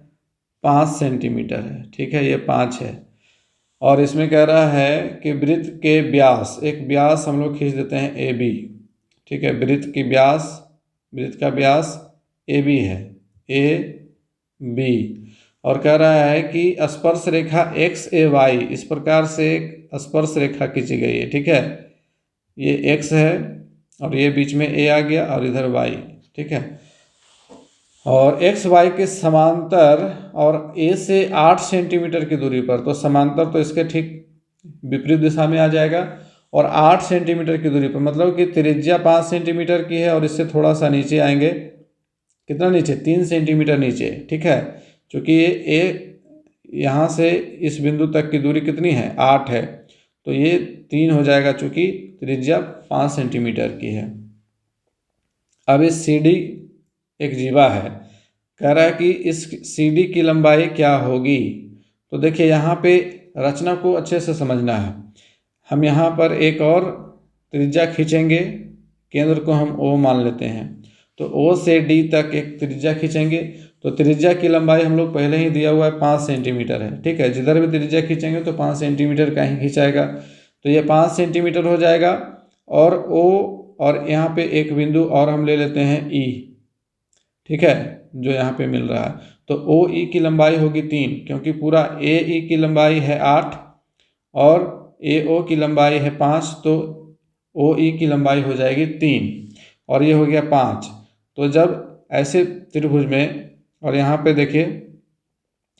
5 सेंटीमीटर है, ठीक है, ये 5 है। और इसमें कह रहा है कि वृत्त के व्यास, एक व्यास हम लोग खींच देते हैं AB, ठीक है, वृत्त का व्यास AB है, AB, और कह रहा है कि स्पर्श रेखा XAY, इस प्रकार से एक स्पर्श रेखा खींची गई है, ठीक है, ये X है और ये बीच में A आ गया और इधर Y, ठीक है, और XY के समांतर और A से 8 सेंटीमीटर की दूरी पर, तो समांतर तो इसके ठीक विपरीत दिशा में आ जाएगा, और 8 सेंटीमीटर की दूरी पर मतलब कि त्रिज्या 5 सेंटीमीटर की है और इससे थोड़ा सा नीचे आएंगे, कितना नीचे 3 सेंटीमीटर नीचे, ठीक है, क्योंकि ये यहाँ से इस बिंदु तक की दूरी कितनी है 8 है, तो ये 3 हो जाएगा चूँकि त्रिज्या 5 सेंटीमीटर की है। अब इस CD एक जीवा है, कह रहा है कि इस CD की लंबाई क्या होगी। तो देखिए यहाँ पे रचना को अच्छे से समझना है। हम यहाँ पर एक और त्रिज्या खींचेंगे, केंद्र को हम O मान लेते हैं, तो O से D तक एक त्रिज्या खींचेंगे। तो त्रिज्या की लंबाई हम लोग पहले ही दिया हुआ है 5 सेंटीमीटर है, ठीक है, जिधर भी त्रिज्या खींचेंगे तो 5 सेंटीमीटर का ही खींचाएगा, तो ये 5 सेंटीमीटर हो जाएगा। और ओ, और यहाँ पे एक बिंदु और हम ले लेते हैं ई, ठीक है, जो यहाँ पे मिल रहा है। तो ओ ई की लंबाई होगी 3, क्योंकि पूरा ए ई की लंबाई है 8 और ए ओ की लंबाई है 5, तो ओ ई की लंबाई हो जाएगी 3 और ये हो गया 5। तो जब ऐसे त्रिभुज में, और यहाँ पे देखिए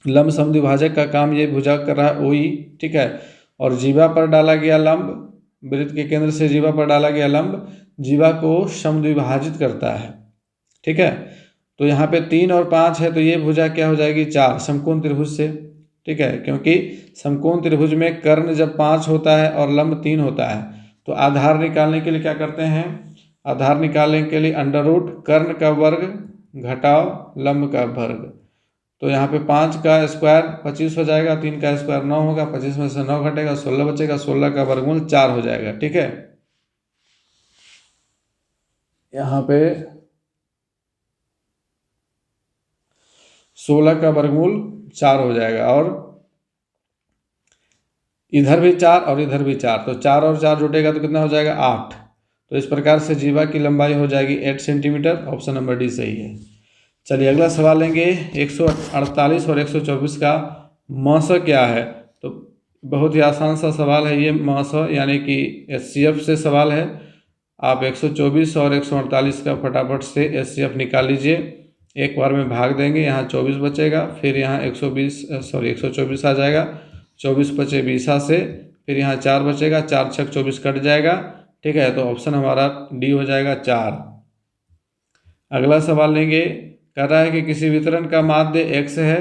लंब समद्विभाजक का काम ये भुजा कर रहा है ओ ई, ठीक है, और जीवा पर डाला गया लंब, वृत्त के केंद्र से जीवा पर डाला गया लंब जीवा को समद्विभाजित करता है, ठीक है। तो यहाँ पे 3 और 5 है, तो ये भुजा क्या हो जाएगी 4 समकोण त्रिभुज से, ठीक है, क्योंकि समकोण त्रिभुज में कर्ण जब 5 होता है और लंब 3 होता है, तो आधार निकालने के लिए क्या करते हैं, आधार निकालने के लिए अंडर रूट कर्ण का वर्ग घटाओ लंब का वर्ग। तो यहाँ पे 5 का स्क्वायर 25 हो जाएगा, 3 का स्क्वायर 9 होगा, 25 में से 9 घटेगा 16 बचेगा, 16 का वर्गमूल 4 हो जाएगा, ठीक है। यहाँ पे 16 का वर्गमूल 4 हो जाएगा, और इधर भी 4 और इधर भी 4, तो 4 और 4 जुटेगा तो कितना हो जाएगा 8। तो इस प्रकार से जीवा की लंबाई हो जाएगी 8 सेंटीमीटर। ऑप्शन नंबर डी सही है। चलिए अगला सवाल लेंगे। 148 और 124 का मस क्या है। तो बहुत ही आसान सा सवाल है ये, मस यानी कि एचसीएफ से सवाल है। आप 124 और 148 का फटाफट से एचसीएफ निकाल लीजिए। एक बार में भाग देंगे, यहाँ 24 बचेगा, फिर यहाँ 124 आ जाएगा, 24 बचे 20 से, फिर यहाँ 4 बचेगा, 4 छक 24 कट जाएगा, ठीक है। तो ऑप्शन हमारा डी हो जाएगा 4। अगला सवाल लेंगे। कह रहा है कि किसी वितरण का माध्य x है,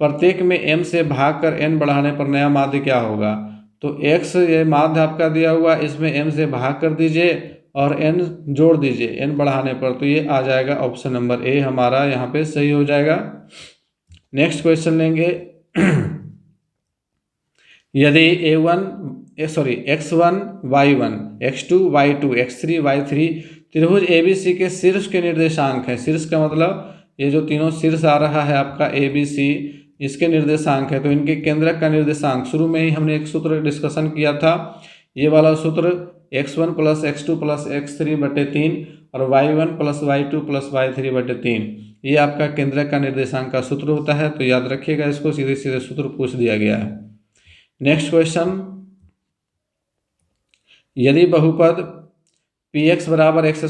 प्रत्येक में m से भाग कर n बढ़ाने पर नया माध्य क्या होगा। तो x ये माध्य आपका दिया हुआ, इसमें m से भाग कर दीजिए और n जोड़ दीजिए n बढ़ाने पर, तो ये आ जाएगा ऑप्शन नंबर ए हमारा यहाँ पे सही हो जाएगा। नेक्स्ट क्वेश्चन लेंगे। यदि x1 y1 x2 y2 x3 y3 त्रिभुज ABC के शीर्ष के निर्देशांक हैं। शीर्ष का मतलब ये जो तीनों शीर्ष आ रहा है आपका ABC, इसके निर्देशांक है। तो इनके केंद्रक का निर्देशांक, शुरू में ही हमने एक सूत्र डिस्कशन किया था, ये वाला सूत्र x1 + x2 + x3/3 और y1 + y2 + y3/3, ये आपका केंद्रक का निर्देशांक का सूत्र होता है। तो याद रखिएगा इसको, सीधे सीधे सूत्र पूछ दिया गया है। Next question. यदि बहुपद px = x²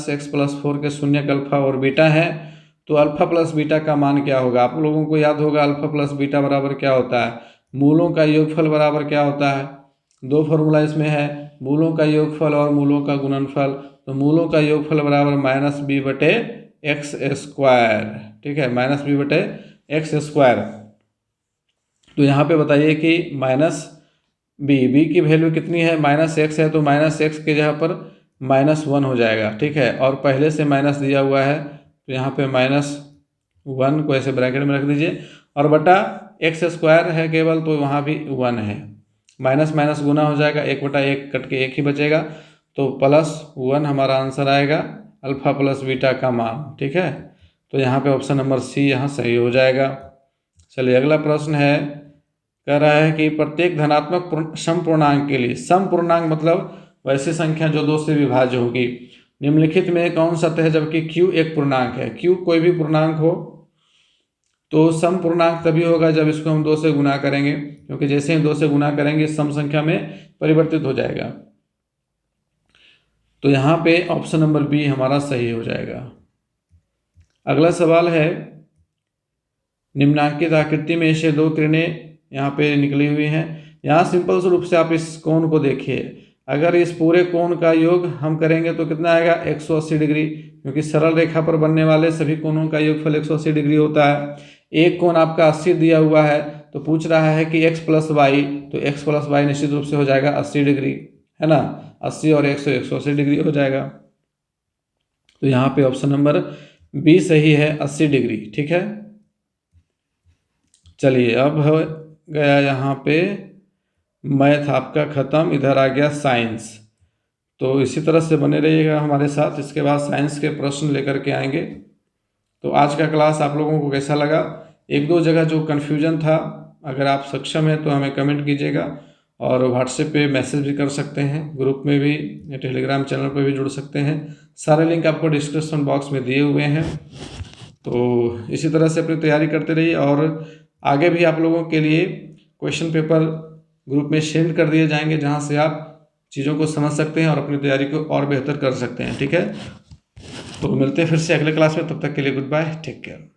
- x + 4 के शून्यक अल्फा और बीटा है, तो अल्फा प्लस बीटा का मान क्या होगा। आप लोगों को याद होगा अल्फा प्लस बीटा बराबर क्या होता है, मूलों का योगफल बराबर क्या होता है। दो फॉर्मूला इसमें है, मूलों का योगफल और मूलों का गुणनफल। तो मूलों का योगफल बराबर -b/x², ठीक है, -b/x²। तो यहाँ पे बताइए कि -b की वैल्यू कितनी है, -x है, तो -x के जगह पर -1 हो जाएगा, ठीक है। और पहले से माइनस दिया हुआ है, तो यहाँ पे -1 को ऐसे ब्रैकेट में रख दीजिए, और बटा x² है केवल, तो वहाँ भी 1 है। माइनस माइनस गुना हो जाएगा, 1/1 कट के 1 ही बचेगा, तो +1 हमारा आंसर आएगा, अल्फा प्लस बीटा का मान, ठीक है। तो यहाँ पे ऑप्शन नंबर सी यहाँ सही हो जाएगा। चलिए अगला प्रश्न है। कह रहा है कि प्रत्येक धनात्मक समपूर्णांक के लिए, समपूर्णांक मतलब वैसी संख्या जो 2 से विभाज्य होगी, निम्नलिखित में कौन सा तय है जबकि q एक पूर्णांक है। q कोई भी पूर्णांक हो तो समपूर्णांक तभी होगा जब इसको हम 2 से गुना करेंगे, क्योंकि जैसे ही 2 से गुना करेंगे सम संख्या में परिवर्तित हो जाएगा। तो यहाँ पे ऑप्शन नंबर बी हमारा सही हो जाएगा। अगला सवाल है। निम्नांकित आकृति में से 2 किरणें यहाँ पे निकली हुई हैं। यहाँ सिंपल रूप से आप इस कोण को देखिए, अगर इस पूरे कोण का योग हम करेंगे तो कितना आएगा 180 डिग्री, क्योंकि सरल रेखा पर बनने वाले सभी कोणों का योगफल 180 डिग्री होता है। एक कोण आपका 80 दिया हुआ है, तो पूछ रहा है कि x + y, तो x + y निश्चित रूप से हो जाएगा 80 डिग्री, है ना। 80 और 180 डिग्री हो जाएगा। तो यहाँ पे ऑप्शन नंबर बी सही है, 80 डिग्री, ठीक है। चलिए अब हो गया यहाँ पे मैथ आपका ख़त्म, इधर आ गया साइंस। तो इसी तरह से बने रहिएगा हमारे साथ, इसके बाद साइंस के प्रश्न लेकर के आएंगे। तो आज का क्लास आप लोगों को कैसा लगा। 1-2 जगह जो कन्फ्यूजन था, अगर आप सक्षम हैं तो हमें कमेंट कीजिएगा, और व्हाट्सएप पे मैसेज भी कर सकते हैं, ग्रुप में भी, टेलीग्राम चैनल पे भी जुड़ सकते हैं। सारे लिंक आपको डिस्क्रिप्शन बॉक्स में दिए हुए हैं। तो इसी तरह से अपनी तैयारी करते रहिए और आगे भी आप लोगों के लिए क्वेश्चन पेपर ग्रुप में शेयर कर दिए जाएंगे, जहां से आप चीज़ों को समझ सकते हैं और अपनी तैयारी को और बेहतर कर सकते हैं। ठीक है, तो मिलते हैं फिर से अगले क्लास में, तब तक के लिए गुड बाय, टेक केयर।